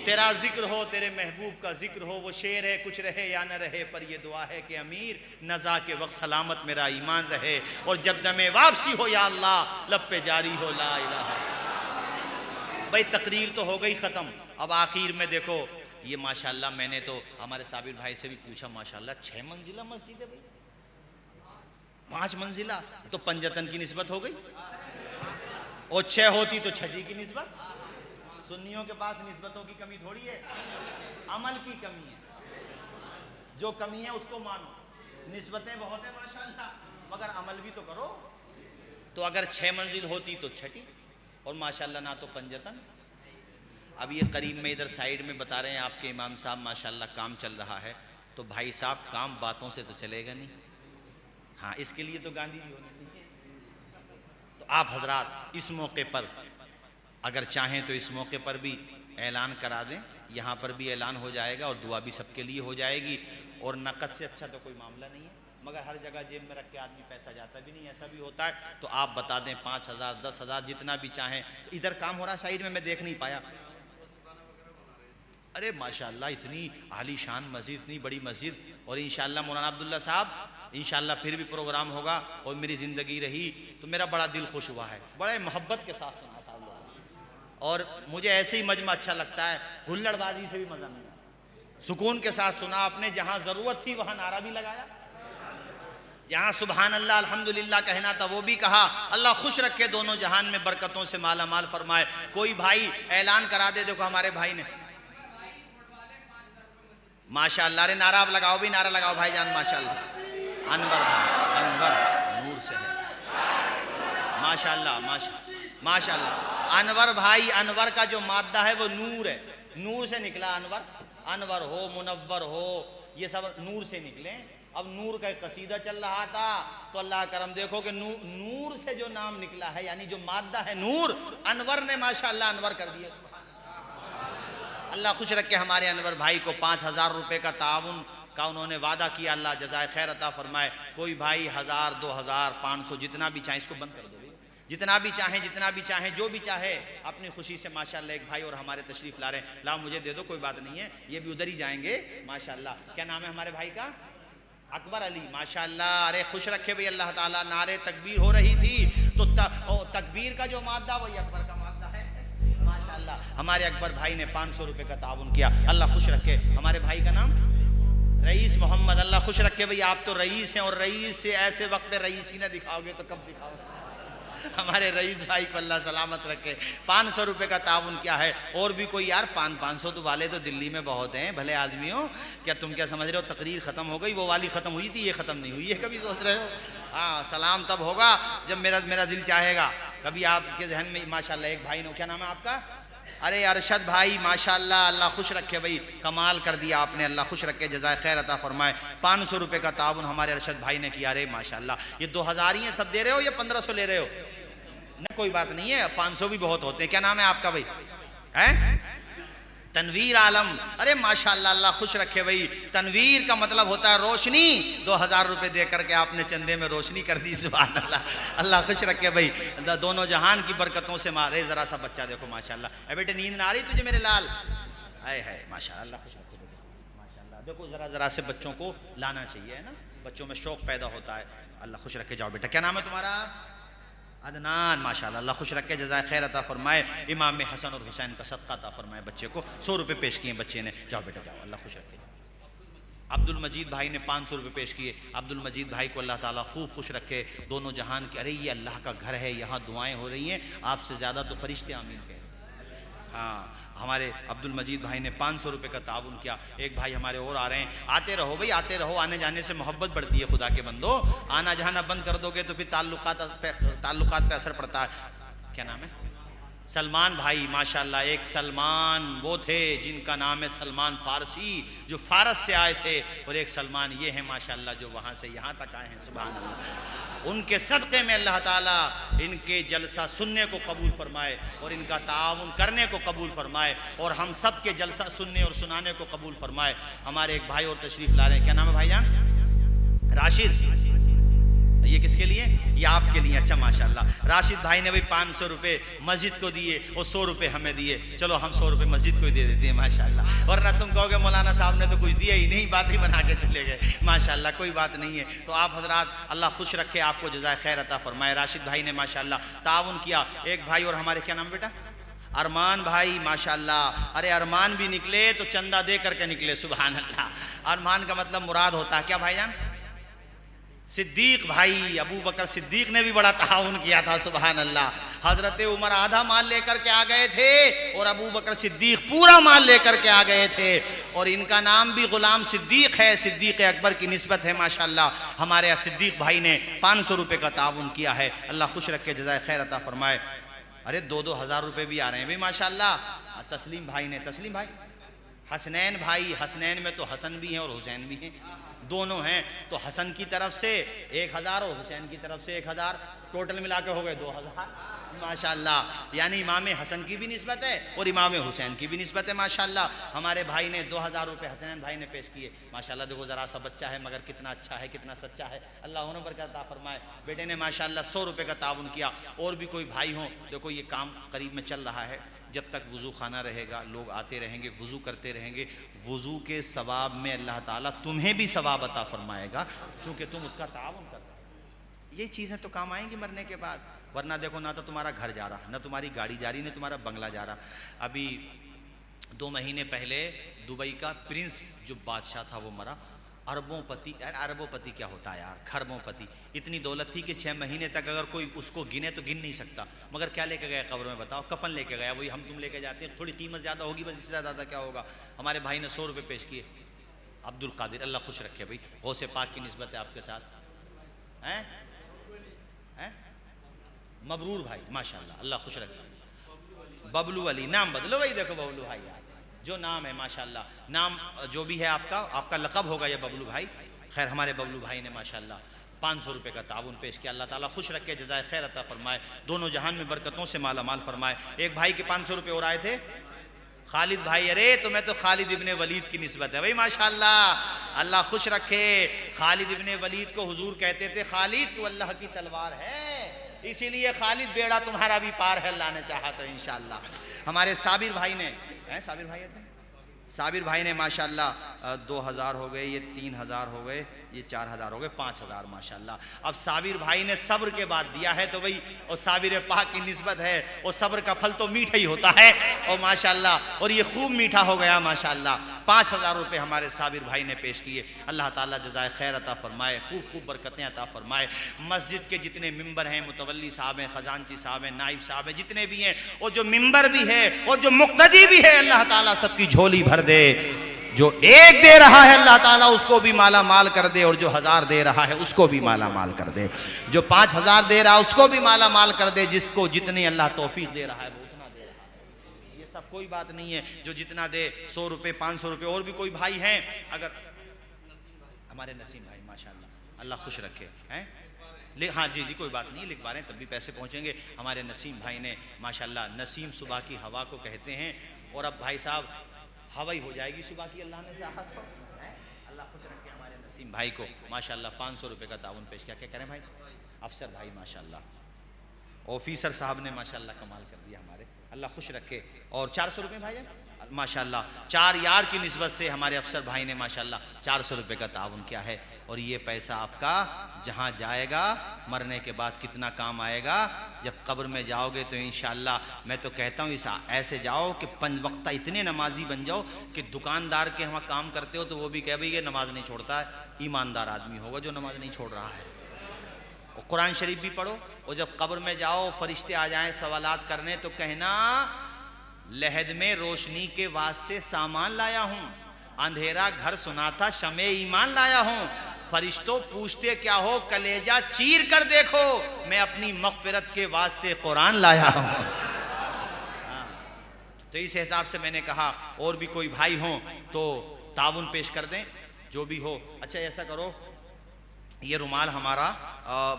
तेरा जिक्र हो, तेरे महबूब का जिक्र हो। वो शेर है कुछ रहे या न रहे, पर ये दुआ है कि अमीर नज़ा के वक्त सलामत मेरा ईमान रहे, और जब दमे वापसी हो या अल्लाह लब पे जारी हो ला इलाहा। भाई तकरीर तो हो गई ख़त्म। अब आखिर में देखो ये माशाल्लाह, मैंने तो हमारे साबिर भाई से भी पूछा, माशाल्लाह 6 मंजिला मस्जिद है भाई, 5 मंजिला तो पंजतन की निस्बत हो गई, और 6 होती तो छठी की निस्बत। सुन्नियों के पास निस्बतों की कमी थोड़ी है, अमल की कमी है। जो कमी है उसको मानो। निस्बतें बहुत है माशाल्लाह, मगर अमल भी तो करो। तो अगर 6 मंजिल होती तो छठी, और माशाल्लाह ना तो पंजतन। अब ये करीब में इधर साइड में बता रहे हैं आपके इमाम साहब, माशाल्लाह काम चल रहा है। तो भाई साहब काम बातों से तो चलेगा नहीं। हाँ, इसके लिए तो गांधी जी होने चाहिए। तो आप हजरात इस मौके पर अगर चाहें तो इस मौके पर भी ऐलान करा दें, यहाँ पर भी ऐलान हो जाएगा और दुआ भी सबके लिए हो जाएगी। और नकद से अच्छा तो कोई मामला नहीं है, मगर हर जगह जेब में रख के आदमी पैसा जाता भी नहीं, ऐसा भी होता है। तो आप बता दें 5,000 10,000 जितना भी चाहें। इधर काम हो रहा साइड में, मैं देख नहीं पाया। अरे माशाल्लाह इतनी आलीशान मस्जिद, इतनी बड़ी मस्जिद। और इंशाल्लाह मौलाना अब्दुल्ला साहब इंशाल्लाह फिर भी प्रोग्राम होगा और मेरी ज़िंदगी रही तो मेरा बड़ा दिल खुश हुआ है। बड़े मोहब्बत के साथ सुना साहब लोग, और मुझे ऐसे ही मजमा अच्छा लगता है, हुल्लड़बाजी से भी मज़ा नहीं आता। सुकून के साथ सुना आपने, जहां जरूरत थी वहां नारा भी लगाया, जहां सुभान अल्लाह अल्हम्दुलिल्लाह कहना था वो भी कहा। अल्लाह खुश रखे, दोनों जहान में बरकतों से माला माल फरमाए। कोई भाई ऐलान करा दे, देखो हमारे भाई ने माशाअल्लाह, अरे नारा आप लगाओ भी, नारा लगाओ भाईजान माशाअल्लाह। अनवर भाई, अनवर नूर से है माशाअल्लाह, माशाअल्लाह। अनवर भाई, अनवर का जो मादा है वो नूर है, नूर से निकला अनवर। अनवर हो, मुनव्वर हो, ये सब नूर से निकले। अब नूर का एक कसीदा चल रहा था तो अल्लाह करम देखो कि नूर से जो नाम निकला है, यानी जो मादा है नूर, अनवर ने माशाअल्लाह अनवर कर दिया। अल्लाह खुश रखे हमारे अनवर भाई को। 5,000 रुपए का ताउन का उन्होंने वादा किया, अल्लाह जज़ाए खैर अता फरमाए। कोई भाई 1000, 2000, 500 जितना भी चाहे, इसको बंद कर दो, जितना भी चाहे, जितना भी चाहे, जो भी चाहे अपनी खुशी से माशाअल्लाह। एक भाई और हमारे तशरीफ ला रहे हैं, ला मुझे दे दो, कोई बात नहीं है, ये भी उधर ही जाएंगे माशाअल्लाह। क्या नाम है हमारे भाई का? अकबर अली माशाअल्लाह। अरे खुश रखे भाई अल्लाह ताला। नारे तकबीर हो रही थी तो तकबीर का जो मादा वही अकबर का मादा है माशाअल्लाह। हमारे अकबर भाई ने 500 रुपए का ताउन किया, अल्लाह खुश रखे। हमारे भाई का नाम रईस मोहम्मद, अल्लाह खुश रखे भाई। आप तो रईस हैं और रईस से ऐसे वक्त पे रईस ही ना दिखाओगे तो कब दिखाओगे? हमारे रईस भाई को अल्लाह सलामत रखे। 500 रुपए का ताउन क्या है। और भी कोई यार 500 तो वाले तो दिल्ली में बहुत हैं, भले आदमी हो। क्या तुम क्या समझ रहे हो तकरीर खत्म हो गई, वो वाली खत्म हुई थी, ये खत्म नहीं हुई है, कभी सोच रहे हो? हाँ, सलाम तब होगा जब मेरा दिल चाहेगा। कभी आपके जहन में माशाल्लाह एक भाई ने, क्या नाम है आपका? अरे अरशद भाई माशाल्लाह, अल्लाह खुश रखे भाई, कमाल कर दिया आपने, अल्लाह खुश रखे, जज़ाए खैर अता फरमाए। 500 रुपए का ताउन हमारे अरशद भाई ने किया। अरे माशाल्लाह, ये 2000 ही है, सब दे रहे हो या 1500 ले रहे हो? ना कोई बात नहीं है, 500 भी बहुत होते हैं। क्या नाम है आपका भाई? हैं? तनवीर आलम। अरे माशाल्लाह, अल्लाह खुश रखे भाई। तनवीर का मतलब होता है रोशनी। 2000 रुपए दे करके आपने चंदे में रोशनी कर दी, सुभान अल्लाह। अल्लाह खुश रखे भाई, दोनों जहान की बरकतों से मारे। जरा सा बच्चा देखो माशाल्लाह। अरे बेटे नींद ना आ रही तुझे मेरे लाल? आए है माशाल्लाह, अल्लाह खुश रखे माशाल्लाह। देखो जरा से बच्चों को लाना चाहिए, है ना, बच्चों में शौक पैदा होता है। अल्लाह खुश रखे। जाओ बेटा, क्या नाम है तुम्हारा? अदनान माशाल्लाह, अल्लाह खुश रखे, जज़ाए खैर अता फरमाए। इमाम हसन और हुसैन का सदका अता फरमाए। बच्चे को 100 रुपये पेश किए बच्चे ने। जाओ बेटा जाओ, अल्लाह खुश रखे। अब्दुल मजीद भाई ने 500 रुपये पेश किए। अब्दुल मजीद भाई को अल्लाह ताला खूब खुश रखे, दोनों जहान के। अरे ये अल्लाह का घर है, यहाँ दुआएं हो रही हैं, आपसे ज़्यादा तो फरिश्ते आमीन कहें। हाँ, हमारे अब्दुल मजीद भाई ने 500 रुपये का ताउन किया। एक भाई हमारे और आ रहे हैं। आते रहो भाई, आते रहो, आने जाने से मोहब्बत बढ़ती है। खुदा के बंदो, आना जाना बंद कर दोगे तो फिर ताल्लुकात पे असर पड़ता है। क्या नाम है? सलमान भाई माशाल्लाह। एक सलमान वो थे जिनका नाम है सलमान फारसी, जो फारस से आए थे, और एक सलमान ये है माशाल्लाह जो वहाँ से यहाँ तक आए हैं, सुभान अल्लाह। उनके सदक़े में अल्लाह ताला इनके जलसा सुनने को कबूल फरमाए और इनका ताउन करने को कबूल फरमाए, और हम सब के जलसा सुनने और सुनाने को कबूल फरमाए। हमारे एक भाई और तशरीफ़ ला रहे हैं, क्या नाम है भाईजान? राशिद। ये किसके लिए? ये आपके लिए। अच्छा माशाल्लाह। राशिद भाई ने भाई 500 रुपये मस्जिद को दिए और 100 रुपये हमें दिए। चलो हम 100 रुपये मस्जिद को ही दे देते हैं माशाल्लाह, वरना तुम कहोगे मौलाना साहब ने तो कुछ दिया ही नहीं, बात ही बना के चले गए। माशाल्लाह, कोई बात नहीं है। तो आप हजरात अल्लाह खुश रखे, आपको जज़ाए खैर अता फरमाए। राशिद भाई ने माशाल्लाह ताउन किया। एक भाई और हमारे, क्या नाम बेटा? अरमान भाई माशाल्लाह। अरे अरमान भी निकले तो चंदा दे करके निकले, सुभान अल्लाह। अरमान का मतलब मुराद होता है क्या भाईजान? सिद्दीक भाई, अबू बकर सिद्दीक ने भी बड़ा ताउन किया था, सुभान अल्लाह। हजरत उमर आधा माल लेकर के आ गए थे और अबू बकर सिद्दीक पूरा माल लेकर के आ गए थे, और इनका नाम भी गुलाम सिद्दीक है, सिद्दीक अकबर की निस्बत है माशाल्लाह। हमारे सिद्दीक भाई ने 500 रुपये का ताउन किया है, अल्लाह खुश रखे, जज़ाए खैर अता फरमाए। अरे 2-2 हज़ार रुपये भी आ रहे हैं भाई माशाल्लाह। तस्लीम भाई ने, तस्लीम भाई, हसनैन भाई, हसनैन में तो हसन भी हैं और हुसैन भी हैं, दोनों हैं। तो हसन की तरफ से 1000 और हुसैन की तरफ से 1000, टोटल मिला के हो गए 2000 माशाल्लाह। यानी इमाम हसन की भी निस्बत है और इमाम हुसैन की भी निस्बत है माशाल्लाह। हमारे भाई ने 2000 रुपये हसनैन भाई ने पेश किए माशाल्लाह। देखो ज़रा सा बच्चा है मगर कितना अच्छा है, कितना सच्चा है, अल्लाह उन्हें बरकत अता फरमाए। बेटे ने माशाल्लाह 100 रुपये का ताउन किया। और भी कोई भाई हों, देखो ये काम करीब में चल रहा है, जब तक वज़ू खाना रहेगा लोग आते रहेंगे, वज़ू करते रहेंगे, वज़ू के सवाब में अल्लाह ताला तुम्हें भी सवाब अता फरमाएगा, चूँकि तुम उसका ताउन कर रहे हो। ये चीज़ें तो काम आएंगी मरने के बाद, वरना देखो ना तो तुम्हारा घर जा रहा, ना तुम्हारी गाड़ी जा रही, ना तुम्हारा बंगला जा रहा। अभी 2 महीने पहले दुबई का प्रिंस जो बादशाह था वो मरा। अरबोंपति, यार अरबोंपति क्या होता है यार, खरबोंपति। इतनी दौलत थी कि 6 महीने तक अगर कोई उसको गिने तो गिन नहीं सकता। मगर क्या लेके गया कब्र में बताओ? कफन लेके गया। वही हम तुम लेके जाते हैं, थोड़ी कीमत ज़्यादा होगी बस, इससे ज़्यादा क्या होगा। हमारे भाई ने 100 रुपये पेश किए। अब्दुल कादिर, अल्लाह खुश रखे भाई, गौसे पाक की निस्बत है आपके साथ, हैं हैं मबरूर भाई माशाल्लाह, अल्लाह खुश रखे। बबलू अली, नाम बदलो भाई, देखो बबलू भाई यार जो नाम है माशाल्लाह, नाम जो भी है आपका लक़ब होगा ये बबलू भाई। खैर हमारे बबलू भाई ने माशाल्लाह 500 रुपये का ताउन पेश किया। अल्लाह ताला खुश रखे, जज़ाए खैर अता फरमाए, दोनों जहान में बरकतों से माला माल फरमाए। एक भाई के 500 रुपये और आए थे, खालिद भाई। अरे तुम्हें तो खालिद इब्ने वलीद की निस्बत है भाई माशाल्लाह, अल्लाह खुश रखे। खालिद इब्ने वलीद को हुजूर कहते थे, खालिद तू अल्लाह की तलवार है, इसीलिए खालिद बेड़ा तुम्हारा भी पार है, अल्लाह ने चाहा तो इंशाअल्लाह। हमारे साबिर भाई ने, साबिर भाई थे, साबिर भाई ने माशाल्लाह 2000 हो गए, ये 3000 हो गए, ये 4000 हो गए, 5000 माशाल्लाह। अब साबिर भाई ने सब्र के बाद दिया है तो भाई, और साबिर पाक की निस्बत है, और सब्र का फल तो मीठा ही होता है, और माशाल्लाह और ये खूब मीठा हो गया माशाल्लाह। 5000 रुपये हमारे साबिर भाई ने पेश किए। अल्लाह ताला जज़ाए खैर अता फरमाए, खूब खूब बरकतें अता फरमाए। मस्जिद के जितने मिंबर हैं, मुतवल्ली साहब हैं, खजानची साहब हैं, नाइब साहब हैं, जितने भी हैं, और जो मिंबर भी है और जो मुक्तदी भी है, अल्लाह ताला सबकी झोली भर दे। जो एक दे रहा है अल्लाह ताला उसको भी माला माल कर दे, और जो 1000 दे रहा है उसको भी माला माल कर दे, जो 5000 दे रहा है उसको भी माला माल कर दे। जिसको जितनी अल्लाह तौफीक दे रहा है वो उतना दे रहा है। ये सब कोई बात नहीं है, जो जितना दे 100 रुपये 500 रुपये। और भी कोई भाई हैं, अगर हमारे नसीम भाई माशाल्लाह अल्लाह खुश रखे हैं, हाँ जी जी कोई बात नहीं, लिखवा रहे हैं तब भी पैसे पहुँचेंगे। हमारे नसीम भाई ने माशाल्लाह, नसीम सुबह की हवा को कहते हैं, और अब भाई साहब हवा ही हो जाएगी सुबह की, अल्लाह ने चाहा तो। अल्लाह खुश रखे हमारे नसीम भाई को माशाल्लाह 500 रुपये का ताउन पेश किया। क्या करें भाई, अफसर भाई माशाल्लाह, ऑफिसर साहब ने माशाल्लाह कमाल कर दिया हमारे, अल्लाह खुश रखे। और 400 रुपये भाई माशाल्लाह, 4 यार की निस्बत से हमारे अफसर भाई ने माशाल्लाह 400 रुपये का ताउन किया है। और ये पैसा आपका जहाँ जाएगा, मरने के बाद कितना काम आएगा, जब कब्र में जाओगे तो इंशाअल्लाह मैं तो कहता हूँ ऐसे जाओ कि 5 वक्ता इतने नमाजी बन जाओ कि दुकानदार के वहाँ काम करते हो तो वो भी कहे भाई ये नमाज नहीं छोड़ता है, ईमानदार आदमी होगा जो नमाज नहीं छोड़ रहा है। और कुरान शरीफ भी पढ़ो, और जब कब्र में जाओ फरिश्ते आ जाएं सवालात करने तो कहना लहद में रोशनी के वास्ते सामान लाया हूँ, अंधेरा घर सुना था शमे ईमान लाया हूँ। फरिश्तों पूछते क्या हो, कलेजा चीर कर देखो, मैं अपनी मग़फ़िरत के वास्ते कुरान लाया हूँ। तो इस हिसाब से मैंने कहा और भी कोई भाई हों तो ताउन पेश कर दें, जो भी हो। अच्छा ऐसा करो, ये रुमाल हमारा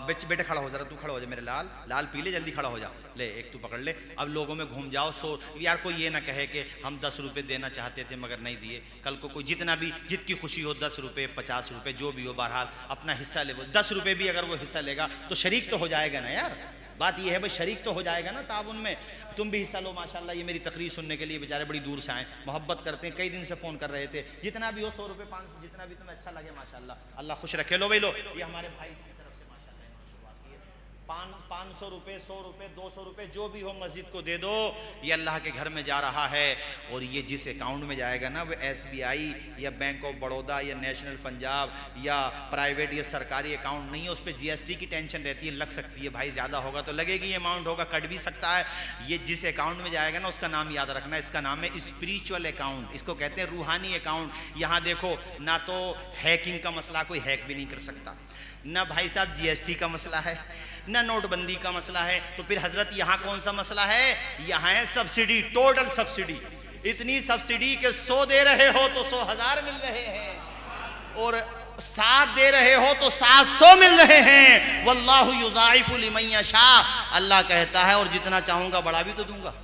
बेटे खड़ा हो, जरा तू खड़ा हो जा मेरे लाल, लाल पीले जल्दी खड़ा हो जा, ले एक तू पकड़ ले। अब लोगों में घूम जाओ, सो यार कोई ये ना कहे कि हम 10 रुपये देना चाहते थे मगर नहीं दिए। कल को कोई जितना भी जितकी खुशी हो, 10 रुपये 50 रुपये जो भी हो, बहरहाल अपना हिस्सा ले। वो 10 रुपये भी अगर वो हिस्सा लेगा तो शरीक तो हो जाएगा ना यार, बात ये है भाई, शरीक तो हो जाएगा ना ताउन में। तुम भी हिस्सा लो माशाल्लाह। ये मेरी तकरीर सुनने के लिए बेचारे बड़ी दूर से आए, मोहब्बत करते हैं, कई दिन से फ़ोन कर रहे थे। जितना भी हो 100 रुपये 500 जितना भी तुम्हें अच्छा लगे माशाल्लाह, अल्लाह खुश रखे। लो भाई लो, ये हमारे भाई की तरफ से माशाल्लाह शुरुआत की है। 500 रुपये 100 रुपये 200 रुपये जो भी हो मस्जिद को दे दो, ये अल्लाह के घर में जा रहा है। और ये जिस अकाउंट में जाएगा ना, वो SBI या बैंक ऑफ बड़ौदा या नेशनल पंजाब या प्राइवेट या सरकारी अकाउंट नहीं है, उस पर GST की टेंशन रहती है, लग सकती है भाई, ज़्यादा होगा तो लगेगी, ये अमाउंट होगा कट भी सकता है। ये जिस अकाउंट में जाएगा ना उसका नाम याद रखना, इसका नाम है स्पिरिचुअल अकाउंट, इसको कहते हैं रूहानी अकाउंट। यहाँ देखो ना तो हैकिंग का मसला, कोई हैक भी नहीं कर सकता, ना भाई साहब GST का मसला है, ना नोटबंदी का मसला है। तो फिर हजरत यहाँ कौन सा मसला है, यहाँ है सब्सिडी, टोटल सब्सिडी। इतनी सब्सिडी के 100 दे रहे हो तो 100,000 मिल रहे हैं, और 7 दे रहे हो तो 700 मिल रहे हैं। वल्लाहु युज़ाइफु लिमन यशा, अल्लाह कहता है और जितना चाहूंगा बढ़ा भी तो दूंगा।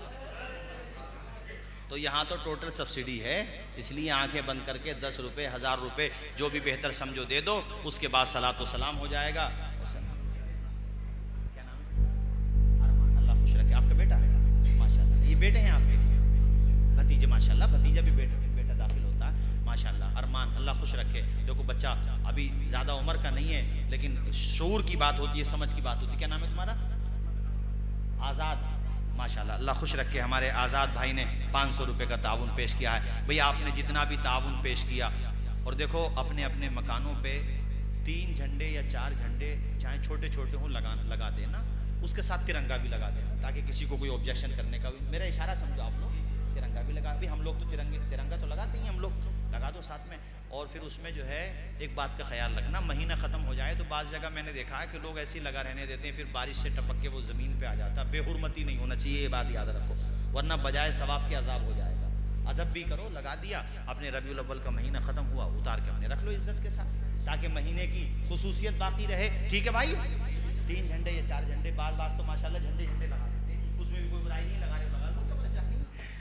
तो यहाँ तो टोटल सब्सिडी है, इसलिए आंखें बंद करके 10 रुपये 1000 रुपये जो भी बेहतर समझो दे दो, उसके बाद सलातो सलाम हो जाएगा। क्या नाम है? अरमान, अल्लाह खुश रखे। आपका बेटा है माशाल्लाह, ये बेटे हैं आपके भतीजे माशाल्लाह, भतीजा भी बेटा दाखिल होता है माशाल्लाह। अरमान अल्लाह खुश रखे। देखो बच्चा अभी ज़्यादा उम्र का नहीं है, लेकिन शऊर की बात होती है, समझ की बात होती है। क्या नाम है तुम्हारा? आज़ाद। माशाल्लाह, अल्लाह खुश रखे। हमारे आज़ाद भाई ने 500 रुपये का ताउन पेश किया है। भैया आपने जितना भी ताउन पेश किया, और देखो अपने अपने मकानों पे 3 झंडे या 4 झंडे चाहे छोटे छोटे हों लगा देना, उसके साथ तिरंगा भी लगा देना, ताकि किसी को कोई ऑब्जेक्शन करने का, मेरा इशारा समझो आप लोग, तिरंगा भी लगा, भी हम लोग तो तिरंगा तो लगाते ही, हम लोग लगा दो साथ में। और फिर उसमें जो है एक बात का ख्याल रखना, महीना ख़त्म हो जाए तो बाज़ जगह मैंने देखा है कि लोग ऐसे ही लगा रहने देते हैं, फिर बारिश से टपक के वो ज़मीन पे आ जाता है। बेहुरमती नहीं होना चाहिए, ये बात याद रखो, वरना बजाय सवाब के अजाब हो जाएगा। अदब भी करो, लगा दिया, अपने रबीउल अव्वल का महीना ख़त्म हुआ, उतार के अपने रख लो इज्जत के साथ, ताकि महीने की खुसूसियत बाकी रहे। ठीक है भाई, 3 झंडे या 4 झंडे, बाज तो माशाल्लाह झंडे लगा देते हैं, उसमें भी कोई बुराई नहीं, लगा लो तो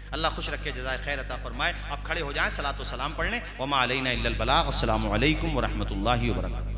अल्लाह खुश रखे, जज़ाए खैर अता फरमाए। अब खड़े हो जाएं, सलातो सलाम पढ़ लें। वमा अलैना इल्लल बलाग। अस्सलामु अलैकुम व रहमतुल्लाहि व बरकातुहू।